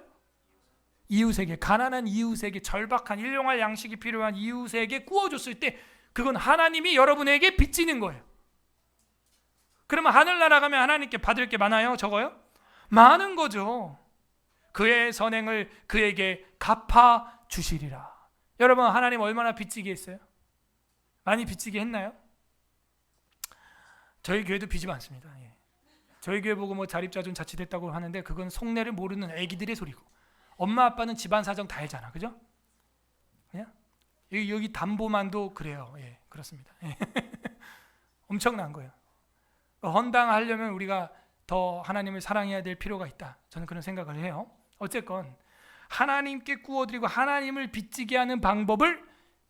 이웃에게, 가난한 이웃에게, 절박한 일용할 양식이 필요한 이웃에게 꾸어줬을 때 그건 하나님이 여러분에게 빚지는 거예요. 그러면 하늘나라 가면 하나님께 받을 게 많아요? 적어요? 많은 거죠. 그의 선행을 그에게 갚아 주시리라. 여러분 하나님 얼마나 빚지게 했어요? 많이 빚지게 했나요? 저희 교회도 빚이 많습니다. 저희 교회 보고 뭐 자립자존 자칫했다고 하는데 그건 속내를 모르는 애기들의 소리고 엄마 아빠는 집안 사정 다 알잖아. 그죠? 그냥 여기 담보만도 그래요. 예, 그렇습니다. 예. 엄청난 거예요. 헌당하려면 우리가 더 하나님을 사랑해야 될 필요가 있다. 저는 그런 생각을 해요. 어쨌건 하나님께 구워드리고 하나님을 빚지게 하는 방법을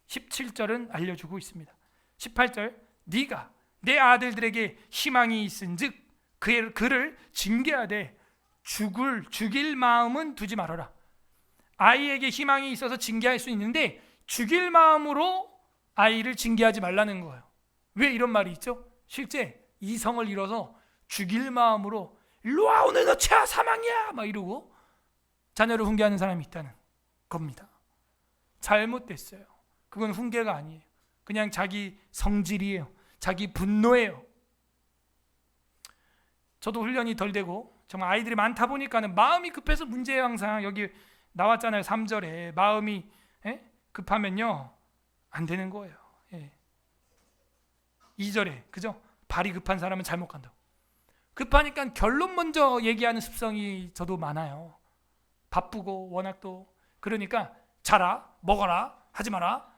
17절은 알려주고 있습니다. 18절, 네가 내 아들들에게 희망이 있은즉 그를 징계하되 죽일 마음은 두지 말아라. 아이에게 희망이 있어서 징계할 수 있는데 죽일 마음으로 아이를 징계하지 말라는 거예요. 왜 이런 말이 있죠? 실제 이성을 잃어서 죽일 마음으로 일로와 오늘 너 최하 사망이야 막 이러고 자녀를 훈계하는 사람이 있다는 겁니다. 잘못됐어요. 그건 훈계가 아니에요. 그냥 자기 성질이에요. 자기 분노예요. 저도 훈련이 덜 되고 정말 아이들이 많다 보니까는 마음이 급해서 문제예요. 항상 여기 나왔잖아요. 3절에 마음이 급하면요 안 되는 거예요. 2절에 그죠? 발이 급한 사람은 잘못 간다고. 급하니까 결론 먼저 얘기하는 습성이 저도 많아요. 바쁘고 워낙 또 그러니까 자라 먹어라 하지 마라.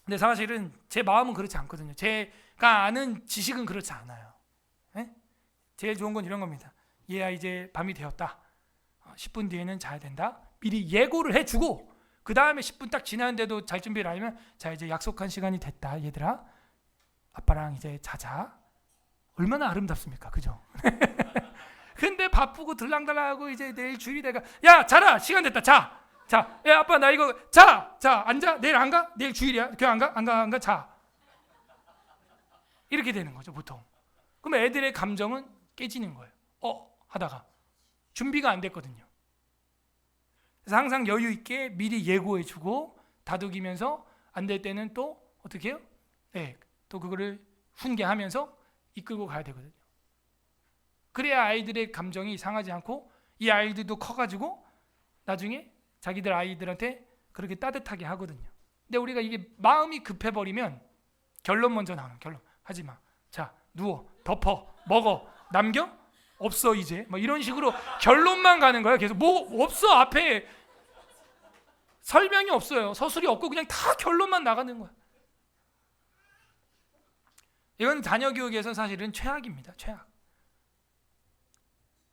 근데 사실은 제 마음은 그렇지 않거든요. 제가 아는 지식은 그렇지 않아요. 제일 좋은 건 이런 겁니다. 얘야 이제 밤이 되었다. 10분 뒤에는 자야 된다. 미리 예고를 해주고 그 다음에 10분 딱 지났는데도 잘 준비를 하면 자 이제 약속한 시간이 됐다. 얘들아 아빠랑 이제 자자. 얼마나 아름답습니까? 그죠? 근데 바쁘고 들랑달랑하고 이제 내일 주일이 돼가 야 자라 시간 됐다. 자, 야 아빠 나 이거 자 앉아. 내일 안 가? 내일 주일이야. 교회 안 가? 자. 이렇게 되는 거죠 보통. 그럼 애들의 감정은 깨지는 거예요. 하다가 준비가 안 됐거든요. 그래서 항상 여유 있게 미리 예고해주고 다독이면서 안 될 때는 또 어떻게 해요? 또 그거를 훈계하면서 이끌고 가야 되거든요. 그래야 아이들의 감정이 상하지 않고 이 아이들도 커가지고 나중에 자기들 아이들한테 그렇게 따뜻하게 하거든요. 근데 우리가 이게 마음이 급해버리면 결론 먼저 나오는 결론. 하지 마. 자 누워 덮어 먹어 남겨 없어 이제 뭐 이런 식으로 결론만 가는 거예요. 계속 뭐 없어 앞에 설명이 없어요. 서술이 없고 그냥 다 결론만 나가는 거예요. 이건 자녀 교육에서 사실은 최악입니다. 최악.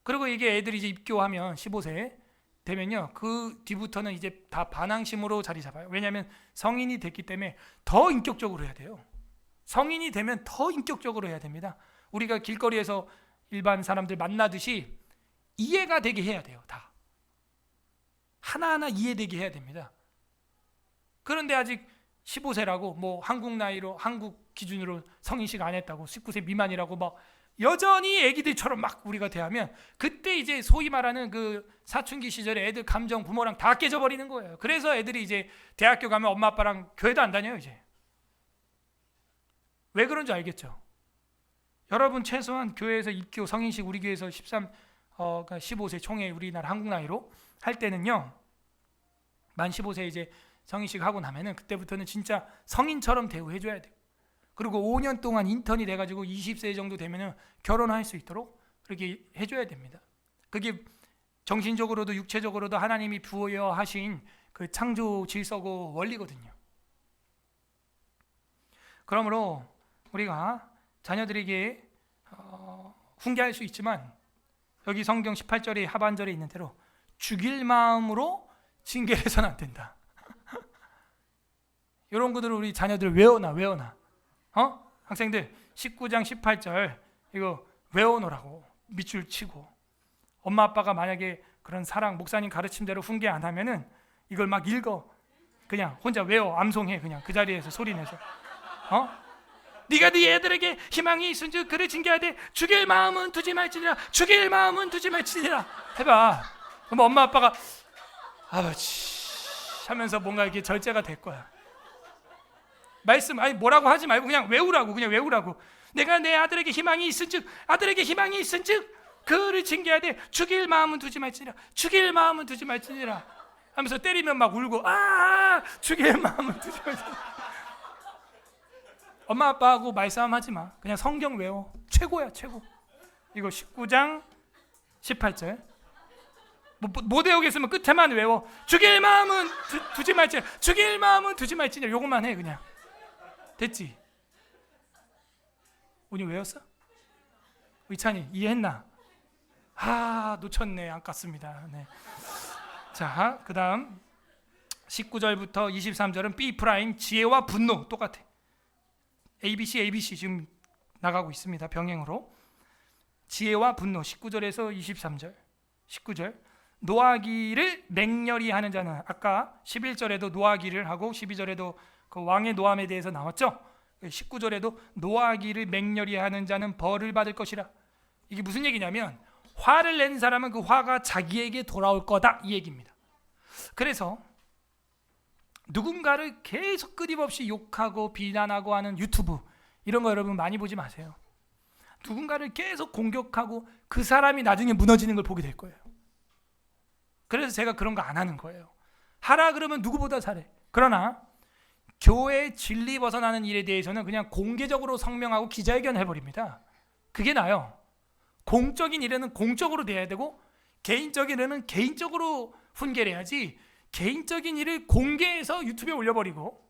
그리고 이게 애들이 이제 입교하면 15세 되면요 그 뒤부터는 이제 다 반항심으로 자리 잡아요. 왜냐하면 성인이 됐기 때문에 더 인격적으로 해야 돼요. 성인이 되면 더 인격적으로 해야 됩니다. 우리가 길거리에서 일반 사람들 만나듯이 이해가 되게 해야 돼요. 다 하나하나 이해되게 해야 됩니다. 그런데 아직 15세라고 뭐 한국 기준으로 성인식 안 했다고 19세 미만이라고 막 여전히 애기들처럼 막 우리가 대하면 그때 이제 소위 말하는 그 사춘기 시절에 애들 감정 부모랑 다 깨져버리는 거예요. 그래서 애들이 이제 대학교 가면 엄마 아빠랑 교회도 안 다녀요. 이제 왜 그런지 알겠죠? 여러분 최소한 교회에서 입교 성인식 우리 교회에서 15세 총회 우리나라 한국 나이로 할 때는요 만 15세 이제 성인식 하고 나면은 그때부터는 진짜 성인처럼 대우해줘야 돼요. 그리고 5년 동안 인턴이 돼가지고 20세 정도 되면은 결혼할 수 있도록 그렇게 해줘야 됩니다. 그게 정신적으로도 육체적으로도 하나님이 부여하신 그 창조 질서고 원리거든요. 그러므로 우리가 자녀들에게 훈계할 수 있지만 여기 성경 18절의 하반절에 있는 대로 죽일 마음으로 징계를 해서는 안 된다. 이런 것들을 우리 자녀들 외워놔. 학생들 19장 18절 이거 외워놓으라고. 밑줄 치고 엄마 아빠가 만약에 그런 사랑 목사님 가르침대로 훈계 안 하면은 이걸 막 읽어. 그냥 혼자 외워 암송해. 그냥 그 자리에서 소리내서 네가 네 애들에게 희망이 있은즉 그를 징계해야 돼. 죽일 마음은 두지 말지니라. 죽일 마음은 두지 말지니라. 해봐. 그럼 엄마 아빠가 아버지 하면서 뭔가 이렇게 절제가 될 거야. 말씀 아니 뭐라고 하지 말고 그냥 외우라고. 내가 내 아들에게 희망이 있은즉 그를 징계해야 돼. 죽일 마음은 두지 말지니라. 죽일 마음은 두지 말지니라 하면서 때리면 막 울고 죽일 마음은 두지 말지니라. 엄마 아빠하고 말싸움하지 마. 그냥 성경 외워. 최고야 최고. 이거 19장 18절 못 외우겠으면 끝에만 외워. 죽일 마음은 두지 말지니라. 죽일 마음은 두지 말지니라. 요것만 해 그냥. 됐지? 우리 외웠어? 의찬이 이해했나? 놓쳤네. 안 깠습니다. 네. 자, 그 다음 19절부터 23절은 B 프라임 지혜와 분노 똑같아. ABC 지금 나가고 있습니다. 병행으로. 지혜와 분노 19절에서 23절. 19절 노하기를 맹렬히 하는 자는, 아까 11절에도 노하기를 하고 12절에도 그 왕의 노함에 대해서 나왔죠. 19절에도 노하기를 맹렬히 하는 자는 벌을 받을 것이라. 이게 무슨 얘기냐면 화를 낸 사람은 그 화가 자기에게 돌아올 거다 이 얘기입니다. 그래서 누군가를 계속 끊임없이 욕하고 비난하고 하는 유튜브 이런 거 여러분 많이 보지 마세요. 누군가를 계속 공격하고 그 사람이 나중에 무너지는 걸 보게 될 거예요. 그래서 제가 그런 거 안 하는 거예요. 하라 그러면 누구보다 잘해. 그러나 교회의 진리 벗어나는 일에 대해서는 그냥 공개적으로 성명하고 기자회견 해버립니다. 그게 나아요. 공적인 일에는 공적으로 돼야 되고 개인적인 일에는 개인적으로 훈계를 해야지, 개인적인 일을 공개해서 유튜브에 올려버리고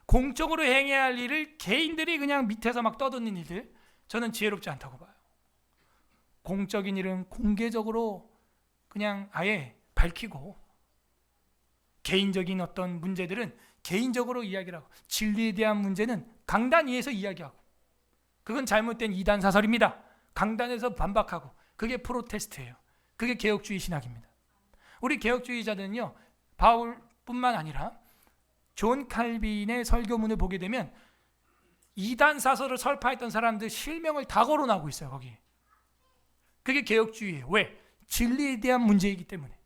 공적으로 행해야 할 일을 개인들이 그냥 밑에서 막 떠드는 일들, 저는 지혜롭지 않다고 봐요. 공적인 일은 공개적으로 그냥 아예 밝히고 개인적인 어떤 문제들은 개인적으로 이야기를 하고 진리에 대한 문제는 강단 위에서 이야기하고, 그건 잘못된 이단 사설입니다. 강단에서 반박하고, 그게 프로테스트예요. 그게 개혁주의 신학입니다. 우리 개혁주의자들은요, 바울뿐만 아니라 존 칼빈의 설교문을 보게 되면 이단 사설을 설파했던 사람들 실명을 다 거론하고 있어요. 거기. 그게 개혁주의예요. 왜? 진리에 대한 문제이기 때문에.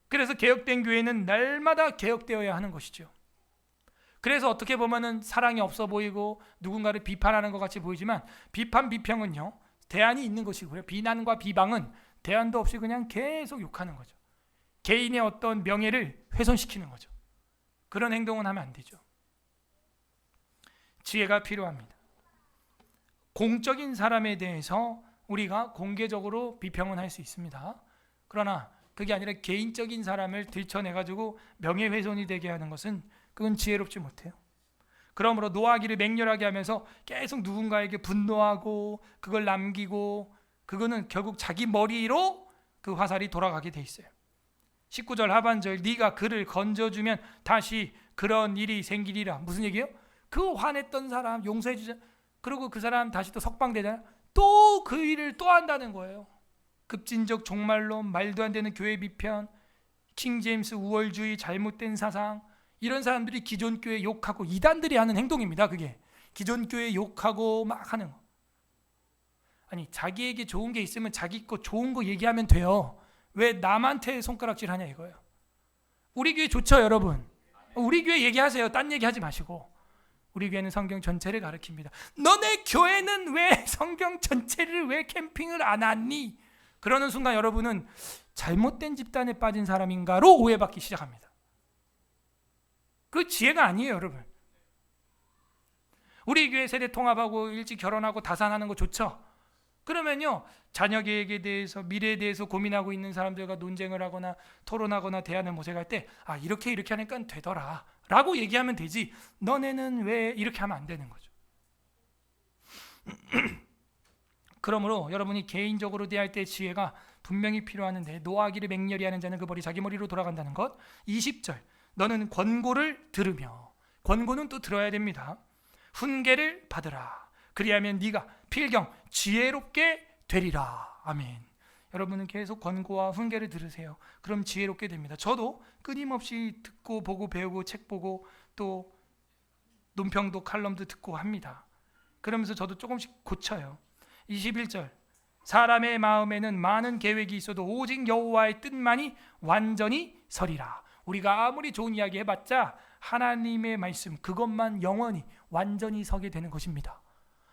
그래서 개혁된 교회는 날마다 개혁되어야 하는 것이죠. 그래서 어떻게 보면은 사랑이 없어 보이고 누군가를 비판하는 것 같이 보이지만 비평은요 대안이 있는 것이고요. 비난과 비방은 대안도 없이 그냥 계속 욕하는 거죠. 개인의 어떤 명예를 훼손시키는 거죠. 그런 행동은 하면 안 되죠. 지혜가 필요합니다. 공적인 사람에 대해서 우리가 공개적으로 비평은 할 수 있습니다. 그러나 그게 아니라 개인적인 사람을 들춰내가지고 명예훼손이 되게 하는 것은 그건 지혜롭지 못해요. 그러므로 노하기를 맹렬하게 하면서 계속 누군가에게 분노하고 그걸 남기고, 그거는 결국 자기 머리로 그 화살이 돌아가게 돼 있어요. 19절 하반절 네가 그를 건져주면 다시 그런 일이 생기리라. 무슨 얘기예요? 그 화냈던 사람 용서해 주자. 그리고 그 사람 다시 또 석방되잖아요. 또 그 일을 또 한다는 거예요. 급진적 종말론, 말도 안 되는 교회 비편, 킹제임스 우월주의, 잘못된 사상, 이런 사람들이 기존 교회 욕하고 이단들이 하는 행동입니다. 그게 기존 교회 욕하고 막 하는 거. 아니 자기에게 좋은 게 있으면 자기 거 좋은 거 얘기하면 돼요. 왜 남한테 손가락질 하냐 이거예요. 우리 교회 좋죠 여러분. 우리 교회 얘기하세요. 딴 얘기하지 마시고. 우리 교회는 성경 전체를 가르칩니다. 너네 교회는 왜 성경 전체를 왜 캠핑을 안 하니? 그러는 순간 여러분은 잘못된 집단에 빠진 사람인가로 오해받기 시작합니다. 그 지혜가 아니에요 여러분. 우리 교회 세대 통합하고 일찍 결혼하고 다산하는 거 좋죠? 그러면요 자녀 계획에 대해서 미래에 대해서 고민하고 있는 사람들과 논쟁을 하거나 토론하거나 대안을 모색할 때 이렇게 하니까 되더라 라고 얘기하면 되지, 너네는 왜 이렇게 하면 안 되는 거죠. 그러므로 여러분이 개인적으로 대할 때 지혜가 분명히 필요하는데, 노하기를 맹렬히 하는 자는 그 벌이 자기 머리로 돌아간다는 것. 20절 너는 권고를 들으며, 권고는 또 들어야 됩니다. 훈계를 받으라. 그리하면 네가 필경 지혜롭게 되리라. 아멘. 여러분은 계속 권고와 훈계를 들으세요. 그럼 지혜롭게 됩니다. 저도 끊임없이 듣고 보고 배우고 책 보고 또 논평도 칼럼도 듣고 합니다. 그러면서 저도 조금씩 고쳐요. 21절 사람의 마음에는 많은 계획이 있어도 오직 여호와의 뜻만이 완전히 서리라. 우리가 아무리 좋은 이야기 해봤자 하나님의 말씀 그것만 영원히 완전히 서게 되는 것입니다.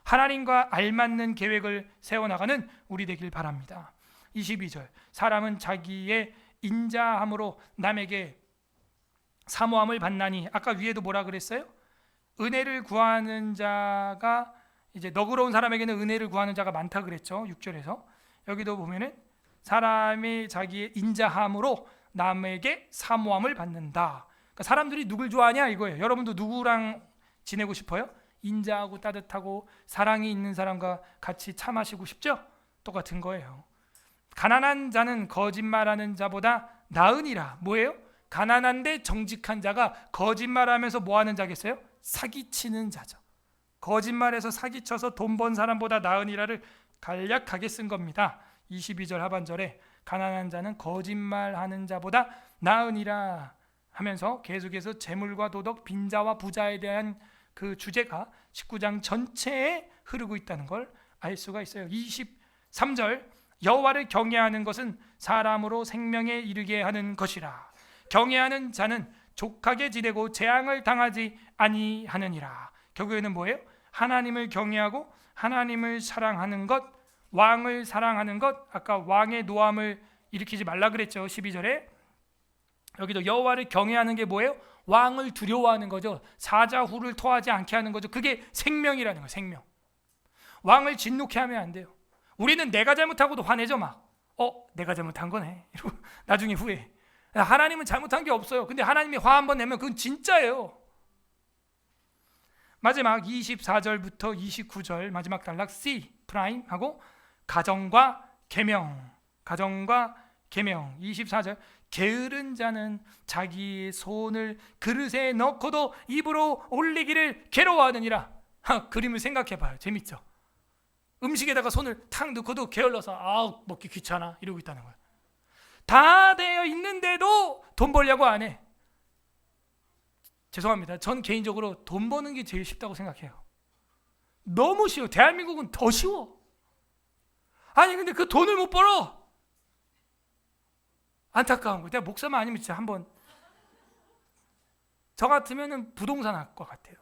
하나님과 알맞는 계획을 세워나가는 우리 되길 바랍니다. 22절 사람은 자기의 인자함으로 남에게 사모함을 받나니, 아까 위에도 뭐라 그랬어요? 은혜를 구하는 자가, 이제 너그러운 사람에게는 은혜를 구하는 자가 많다 그랬죠. 6절에서 여기도 보면은 사람이 자기의 인자함으로 남에게 사모함을 받는다. 그러니까 사람들이 누굴 좋아하냐 이거예요. 여러분도 누구랑 지내고 싶어요? 인자하고 따뜻하고 사랑이 있는 사람과 같이 차 마시고 싶죠? 똑같은 거예요. 가난한 자는 거짓말하는 자보다 나으니라. 뭐예요? 가난한데 정직한 자가 거짓말하면서 뭐하는 자겠어요? 사기치는 자죠. 거짓말해서 사기쳐서 돈 번 사람보다 나으니라를 간략하게 쓴 겁니다. 22절 하반절에 가난한 자는 거짓말하는 자보다 나으니라 하면서 계속해서 재물과 도덕, 빈자와 부자에 대한 그 주제가 19장 전체에 흐르고 있다는 걸 알 수가 있어요. 23절 여호와를 경외하는 것은 사람으로 생명에 이르게 하는 것이라. 경외하는 자는 족하게 지내고 재앙을 당하지 아니하느니라. 결국에는 뭐예요? 하나님을 경외하고 하나님을 사랑하는 것, 왕을 사랑하는 것. 아까 왕의 노함을 일으키지 말라 그랬죠. 12절에 여기도 여호와를 경외하는 게 뭐예요? 왕을 두려워하는 거죠. 사자후를 토하지 않게 하는 거죠. 그게 생명이라는 거예요. 생명. 왕을 진노케 하면 안 돼요. 우리는 내가 잘못하고도 화내죠. 막 내가 잘못한 거네 이러고 나중에 후회해. 하나님은 잘못한 게 없어요. 근데 하나님이 화 한번 내면 그건 진짜예요. 마지막 24절부터 29절 마지막 단락 C 프라임 하고 가정과 계명. 24절 게으른 자는 자기의 손을 그릇에 넣고도 입으로 올리기를 괴로워하느니라. 그림을 생각해봐요. 재밌죠? 음식에다가 손을 탁 넣고도 게을러서 먹기 귀찮아 이러고 있다는 거야. 다 되어 있는데도 돈 벌려고 안 해. 죄송합니다. 전 개인적으로 돈 버는 게 제일 쉽다고 생각해요. 너무 쉬워. 대한민국은 더 쉬워. 아니 근데 그 돈을 못 벌어. 안타까운 거. 내가 목사만 아니면 진짜 한번 저 같으면은 부동산 할 것 같아요.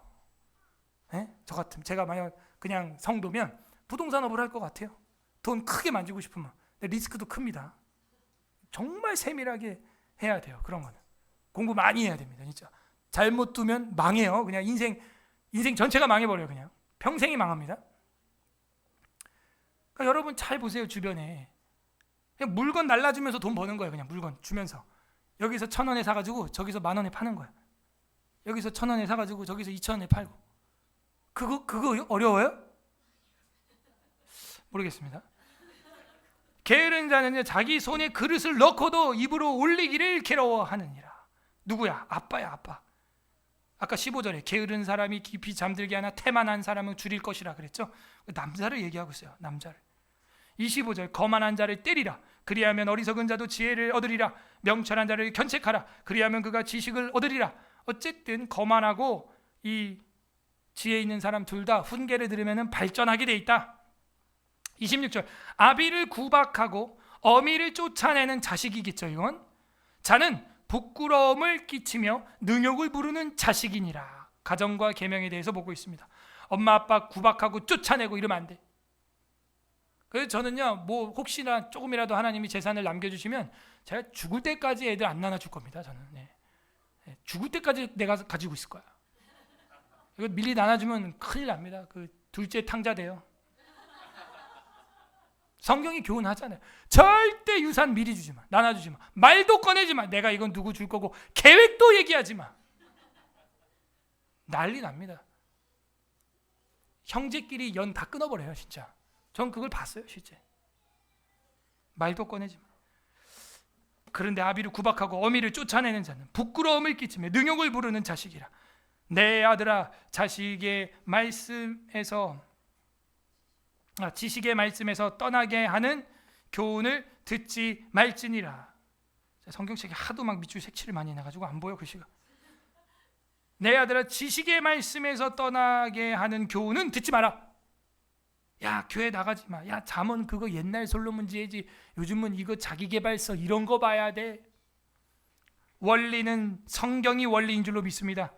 네? 저 같으면 제가 만약 그냥 성도면 부동산업을 할 것 같아요. 돈 크게 만지고 싶으면. 근데 리스크도 큽니다. 정말 세밀하게 해야 돼요. 그런 거는 공부 많이 해야 됩니다. 진짜 잘못 두면 망해요. 그냥 인생 전체가 망해버려요. 그냥 평생이 망합니다. 그러니까 여러분 잘 보세요. 주변에 그냥 물건 날라주면서 돈 버는 거예요. 그냥 물건 주면서 여기서 1,000원에 사가지고 저기서 10,000원에 파는 거야. 여기서 1,000원에 사가지고 저기서 2,000원에 팔고. 그거 어려워요? 모르겠습니다. 게으른 자는 자기 손에 그릇을 넣고도 입으로 올리기를 괴로워하느니라. 누구야? 아빠야, 아빠. 아까 15절에 게으른 사람이 깊이 잠들게 하나 태만한 사람은 줄일 것이라 그랬죠. 남자를 얘기하고 있어요. 남자를. 25절 거만한 자를 때리라. 그리하면 어리석은 자도 지혜를 얻으리라. 명철한 자를 견책하라. 그리하면 그가 지식을 얻으리라. 어쨌든 거만하고 이 지혜 있는 사람 둘 다 훈계를 들으면 발전하게 돼 있다. 26절 아비를 구박하고 어미를 쫓아내는 자식이겠죠. 이건 자는 부끄러움을 끼치며 능욕을 부르는 자식이니라. 가정과 계명에 대해서 보고 있습니다. 엄마 아빠 구박하고 쫓아내고 이러면 안 돼. 그래서 저는요 뭐 혹시나 조금이라도 하나님이 재산을 남겨주시면 제가 죽을 때까지 애들 안 나눠줄 겁니다. 저는 죽을 때까지 내가 가지고 있을 거야. 이거 밀리 나눠주면 큰일 납니다. 그 둘째 탕자 돼요. 성경이 교훈하잖아요. 절대 유산 미리 주지 마. 나눠주지 마. 말도 꺼내지 마. 내가 이건 누구 줄 거고 계획도 얘기하지 마. 난리 납니다. 형제끼리 연 다 끊어버려요. 진짜. 전 그걸 봤어요. 실제. 말도 꺼내지 마. 그런데 아비를 구박하고 어미를 쫓아내는 자는 부끄러움을 끼치며 능욕을 부르는 자식이라. 내 아들아 지식의 말씀에서 떠나게 하는 교훈을 듣지 말지니라. 성경책에 하도 막 밑줄 색칠을 많이 해놔가지고 안 보여 글씨가. 내 아들아 지식의 말씀에서 떠나게 하는 교훈은 듣지 마라. 야 교회 나가지 마. 야 잠언 그거 옛날 솔로몬 지혜지. 요즘은 이거 자기계발서 이런 거 봐야 돼. 원리는 성경이 원리인 줄로 믿습니다.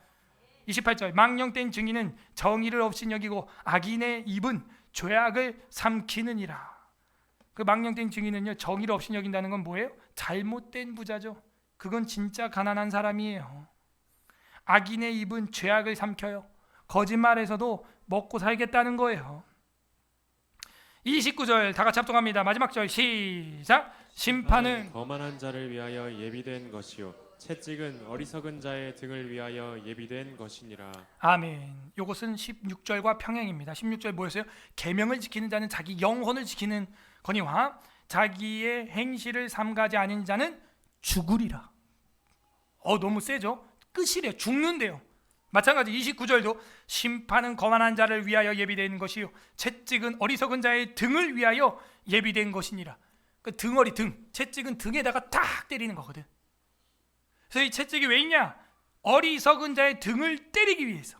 28절 망령된 증인은 정의를 없인 여기고 악인의 입은 죄악을 삼키느니라. 그 망령된 증인은요 정의를 없인 여긴다는 건 뭐예요? 잘못된 부자죠. 그건 진짜 가난한 사람이에요. 악인의 입은 죄악을 삼켜요. 거짓말에서도 먹고 살겠다는 거예요. 29절 다 같이 합동합니다. 마지막 절 시작. 심판은 거만한 자를 위하여 예비된 것이요 채찍은 어리석은 자의 등을 위하여 예비된 것이니라. 아멘. 이것은 16절과 평행입니다. 16절 뭐였어요? 계명을 지키는 자는 자기 영혼을 지키는 거니와 자기의 행실을 삼가지 않은 자는 죽으리라. 너무 세죠? 끝이래요. 죽는데요. 마찬가지 29절도 심판은 거만한 자를 위하여 예비된 것이요 채찍은 어리석은 자의 등을 위하여 예비된 것이니라. 그 등어리 등, 채찍은 등에다가 딱 때리는 거거든. 그래서 이 채찍이 왜 있냐? 어리석은 자의 등을 때리기 위해서.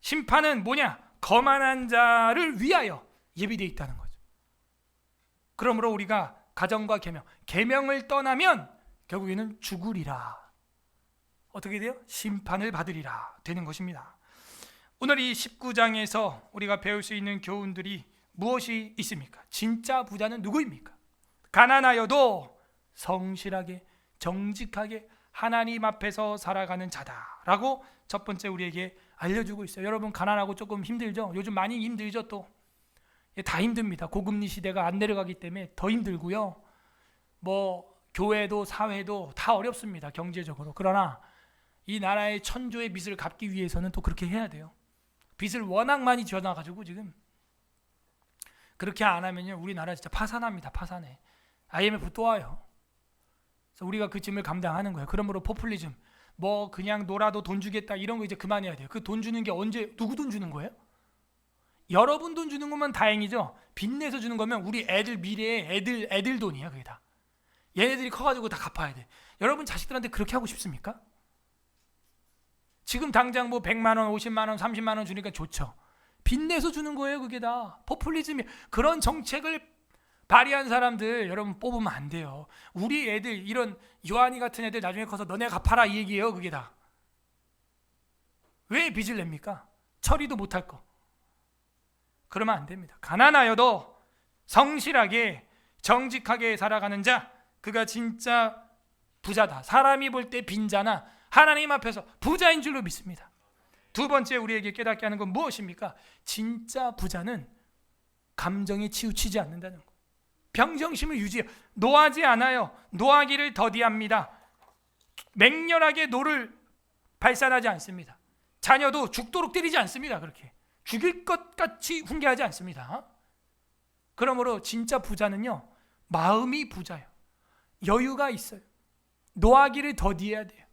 심판은 뭐냐? 거만한 자를 위하여 예비되어 있다는 거죠. 그러므로 우리가 가정과 계명을 떠나면 결국에는 죽으리라. 어떻게 돼요? 심판을 받으리라 되는 것입니다. 오늘 이 19장에서 우리가 배울 수 있는 교훈들이 무엇이 있습니까? 진짜 부자는 누구입니까? 가난하여도 성실하게 정직하게 하나님 앞에서 살아가는 자다라고 첫 번째 우리에게 알려주고 있어요. 여러분 가난하고 조금 힘들죠? 요즘 많이 힘들죠? 또 다 힘듭니다. 고금리 시대가 안 내려가기 때문에 더 힘들고요. 교회도 사회도 다 어렵습니다. 경제적으로. 그러나 이 나라의 천조의 빚을 갚기 위해서는 또 그렇게 해야 돼요. 빚을 워낙 많이 지어놔가지고 지금 그렇게 안 하면요 우리나라 진짜 파산합니다. 파산해. IMF 또 와요. 그래서 우리가 그 짐을 감당하는 거예요. 그러므로 포퓰리즘 그냥 놀아도 돈 주겠다 이런 거 이제 그만해야 돼요. 그 돈 주는 게 언제 누구 돈 주는 거예요? 여러분 돈 주는 거면 다행이죠. 빚내서 주는 거면 우리 애들 미래에 애들 돈이야 그게 다. 얘네들이 커가지고 다 갚아야 돼. 여러분 자식들한테 그렇게 하고 싶습니까? 지금 당장 100만 원, 50만 원, 30만 원 주니까 좋죠. 빚내서 주는 거예요 그게 다. 포퓰리즘이. 그런 정책을 발의한 사람들 여러분 뽑으면 안 돼요. 우리 애들 이런 요한이 같은 애들 나중에 커서 너네 갚아라 이 얘기예요 그게 다. 왜 빚을 냅니까? 처리도 못할 거. 그러면 안 됩니다. 가난하여도 성실하게 정직하게 살아가는 자 그가 진짜 부자다. 사람이 볼 때 빈자나 하나님 앞에서 부자인 줄로 믿습니다. 두 번째 우리에게 깨닫게 하는 건 무엇입니까? 진짜 부자는 감정에 치우치지 않는다는 거. 평정심을 유지해요. 노하지 않아요. 노하기를 더디합니다. 맹렬하게 노를 발산하지 않습니다. 자녀도 죽도록 때리지 않습니다. 그렇게 죽일 것 같이 훈계하지 않습니다. 그러므로 진짜 부자는요 마음이 부자예요. 여유가 있어요. 노하기를 더디해야 돼요.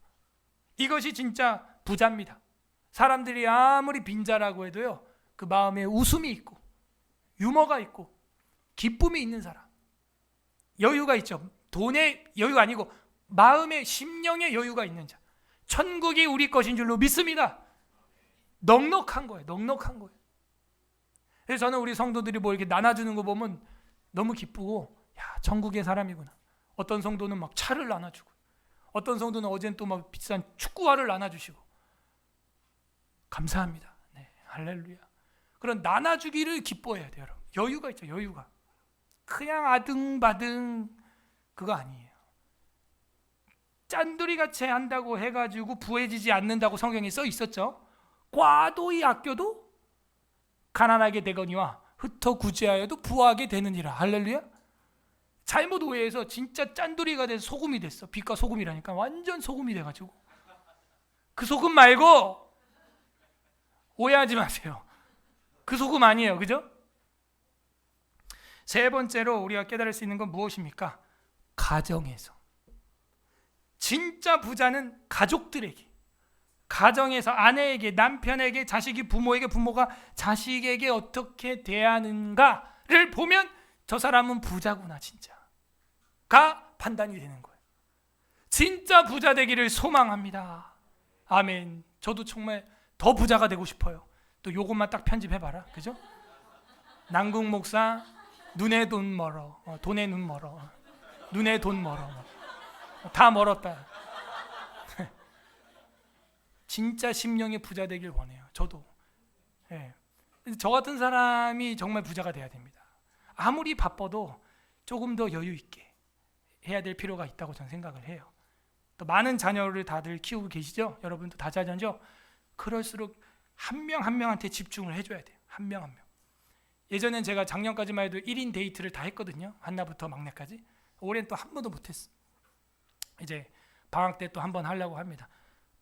이것이 진짜 부자입니다. 사람들이 아무리 빈자라고 해도요 그 마음에 웃음이 있고 유머가 있고 기쁨이 있는 사람, 여유가 있죠. 돈의 여유가 아니고 마음의 심령의 여유가 있는 자, 천국이 우리 것인 줄로 믿습니다. 넉넉한 거예요. 넉넉한 거예요. 그래서 저는 우리 성도들이 이렇게 나눠주는 거 보면 너무 기쁘고 야 천국의 사람이구나. 어떤 성도는 막 차를 나눠주고 어떤 성도는 어제는 또 막 비싼 축구화를 나눠주시고 감사합니다. 네, 할렐루야. 그런 나눠주기를 기뻐해야 돼요. 여러분. 여유가 있죠. 여유가. 그냥 아등바등 그거 아니에요. 짠돌이같이 한다고 해가지고 부해지지 않는다고 성경에 써 있었죠. 과도히 아껴도 가난하게 되거니와 흩어 구제하여도 부하게 되느니라. 할렐루야. 잘못 오해해서 진짜 짠돌이가 돼서 소금이 됐어. 빛과 소금이라니까 완전 소금이 돼가지고 그 소금 말고 오해하지 마세요. 그 소금 아니에요. 그죠? 세 번째로 우리가 깨달을 수 있는 건 무엇입니까? 가정에서. 진짜 부자는 가족들에게, 가정에서 아내에게, 남편에게, 자식이 부모에게, 부모가 자식에게 어떻게 대하는가를 보면 저 사람은 부자구나 진짜가 판단이 되는 거예요. 진짜 부자 되기를 소망합니다. 아멘. 저도 정말 더 부자가 되고 싶어요. 또 요것만 딱 편집해봐라. 그죠? 남궁 목사 눈에 돈 멀어. 돈에 눈 멀어. 눈에 돈 멀어. 다 멀었다. 진짜 심령의 부자 되길 원해요. 저도. 예. 저 같은 사람이 정말 부자가 돼야 됩니다. 아무리 바빠도 조금 더 여유 있게 해야 될 필요가 있다고 저는 생각을 해요. 또 많은 자녀를 다들 키우고 계시죠? 여러분도 다자녀죠? 그럴수록 한 명 한 명한테 집중을 해줘야 돼요. 한 명 한 명. 예전엔 제가 작년까지만 해도 1인 데이트를 다 했거든요. 한나부터 막내까지. 올해는 또 한 번도 못했어. 이제 방학 때 또 한 번 하려고 합니다.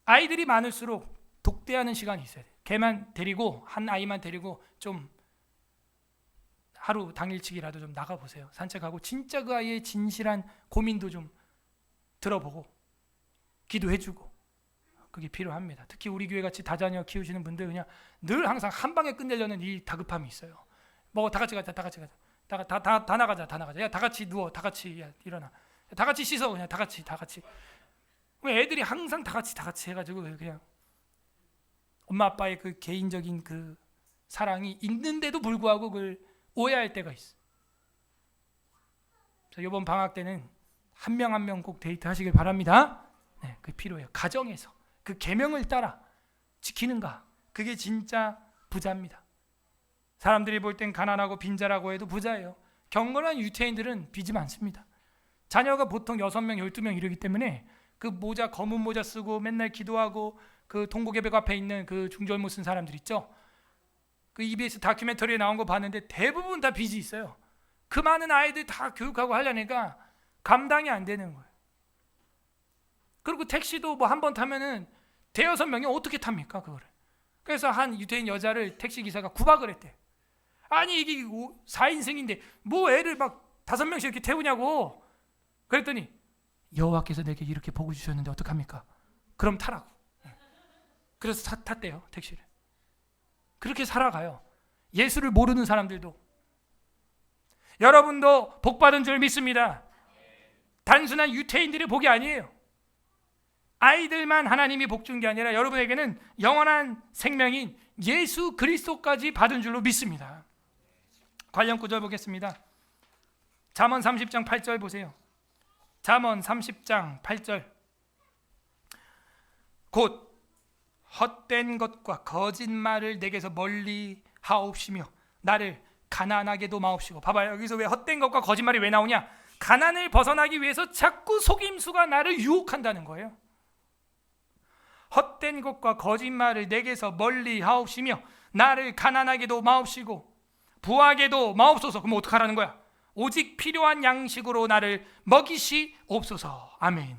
아이들이 많을수록 독대하는 시간이 있어야 돼요. 걔만 데리고, 한 아이만 데리고 좀 하루 당일치기라도 좀 나가보세요. 산책하고 진짜 그 아이의 진실한 고민도 좀 들어보고 기도해주고, 그게 필요합니다. 특히 우리 교회 같이 다자녀 키우시는 분들 그냥 늘 항상 한 방에 끝내려는 이 다급함이 있어요. 뭐 다 같이 가자, 다 같이 가자, 다 나가자, 다 나가자. 야, 다 같이 누워, 다 같이 야, 일어나, 다 같이 씻어, 그냥 다 같이. 왜 애들이 항상 다 같이 해가지고 그냥 엄마 아빠의 그 개인적인 그 사랑이 있는데도 불구하고 그걸 오해할 때가 있어. 그래서 이번 방학 때는 한 명 한 명 꼭 데이트 하시길 바랍니다. 네, 그게 필요해요. 가정에서 그 계명을 따라 지키는가, 그게 진짜 부자입니다. 사람들이 볼 땐 가난하고 빈자라고 해도 부자예요. 경건한 유태인들은 빚이 많습니다. 자녀가 보통 6명, 12명 이러기 때문에 그 모자, 검은 모자 쓰고 맨날 기도하고 그 동고개벽 앞에 있는 그 중절모 쓴 사람들 있죠. 그 EBS 다큐멘터리에 나온 거 봤는데 대부분 다 빚이 있어요. 그 많은 아이들 다 교육하고 하려니까 감당이 안 되는 거예요. 그리고 택시도 뭐 한 번 타면은 대여섯 명이 어떻게 탑니까 그거를. 그래서 한 유태인 여자를 택시 기사가 구박을 했대. 아니 이게 4인승인데 뭐 애를 막 5명씩 이렇게 태우냐고. 그랬더니 여호와께서 내게 이렇게 복을 주셨는데 어떡합니까? 그럼 타라고. 그래서 탔대요 택시를. 그렇게 살아가요. 예수를 모르는 사람들도. 여러분도 복받은 줄 믿습니다. 단순한 유태인들의 복이 아니에요. 아이들만 하나님이 복 준 게 아니라 여러분에게는 영원한 생명인 예수 그리스도까지 받은 줄로 믿습니다. 관련 구절 보겠습니다. 잠언 30장 8절 보세요. 잠언 30장 8절. 곧 헛된 것과 거짓말을 내게서 멀리 하옵시며 나를 가난하게도 마옵시고. 봐봐요. 여기서 왜 헛된 것과 거짓말이 왜 나오냐? 가난을 벗어나기 위해서 자꾸 속임수가 나를 유혹한다는 거예요. 헛된 것과 거짓말을 내게서 멀리 하옵시며 나를 가난하게도 마옵시고 부하게도 마옵소서. 그럼 어떡하라는 거야? 오직 필요한 양식으로 나를 먹이시옵소서. 아멘.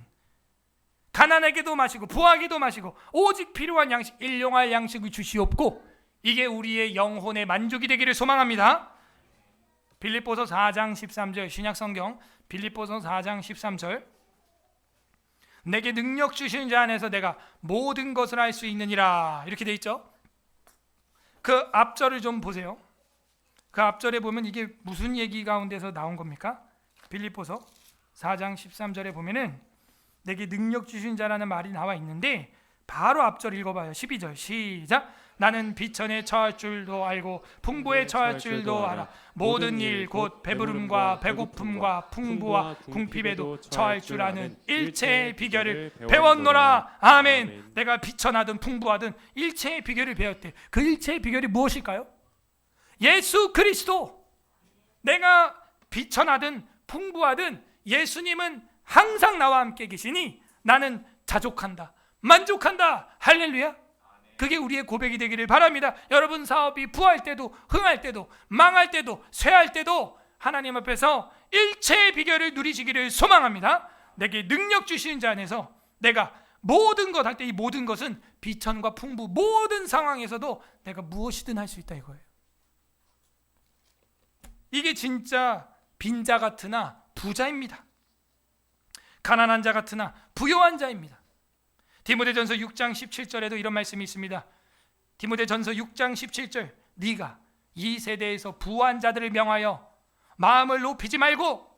가난하게도 마시고 부하게도 마시고 오직 필요한 양식, 일용할 양식을 주시옵고, 이게 우리의 영혼의 만족이 되기를 소망합니다. 빌립보서 4장 13절 신약성경 빌립보서 4장 13절. 내게 능력 주시는 자 안에서 내가 모든 것을 할 수 있느니라, 이렇게 돼 있죠. 그 앞절을 좀 보세요. 그 앞절에 보면 이게 무슨 얘기 가운데서 나온 겁니까? 빌립보서 4장 13절에 보면은 내게 능력 주신 자라는 말이 나와 있는데, 바로 앞절 읽어봐요. 12절 시작. 나는 비천에 처할 줄도 알고 풍부에 처할 줄도 알아. 모든 일 곧 배부름과 배고픔과 풍부와 궁핍에도 처할 줄 아는 일체의 비결을 배웠노라. 아멘. 내가 비천하든 풍부하든 일체의 비결을 배웠대. 그 일체의 비결이 무엇일까요? 예수 그리스도. 내가 비천하든 풍부하든 예수님은 항상 나와 함께 계시니 나는 자족한다, 만족한다. 할렐루야. 그게 우리의 고백이 되기를 바랍니다. 여러분 사업이 부할 때도 흥할 때도 망할 때도 쇠할 때도 하나님 앞에서 일체의 비결을 누리시기를 소망합니다. 내게 능력 주시는 자 안에서 내가 모든 것 할 때, 이 모든 것은 비천과 풍부 모든 상황에서도 내가 무엇이든 할 수 있다 이거예요. 이게 진짜 빈자 같으나 부자입니다. 가난한 자 같으나 부요한 자입니다. 디모데전서 6장 17절에도 이런 말씀이 있습니다. 디모데전서 6장 17절. 네가 이 세대에서 부한 자들을 명하여 마음을 높이지 말고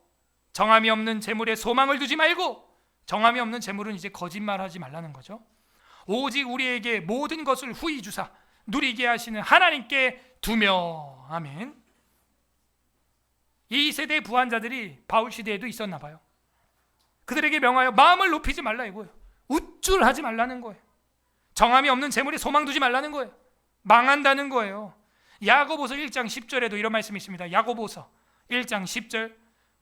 정함이 없는 재물에 소망을 두지 말고. 정함이 없는 재물은 이제 거짓말하지 말라는 거죠. 오직 우리에게 모든 것을 후히 주사 누리게 하시는 하나님께 두며. 아멘. 이 세대의 부한 자들이 바울 시대에도 있었나 봐요. 그들에게 명하여 마음을 높이지 말라 이거예요. 우쭐하지 말라는 거예요. 정함이 없는 재물에 소망 두지 말라는 거예요. 망한다는 거예요. 야고보서 1장 10절에도 이런 말씀이 있습니다. 야고보서 1장 10절.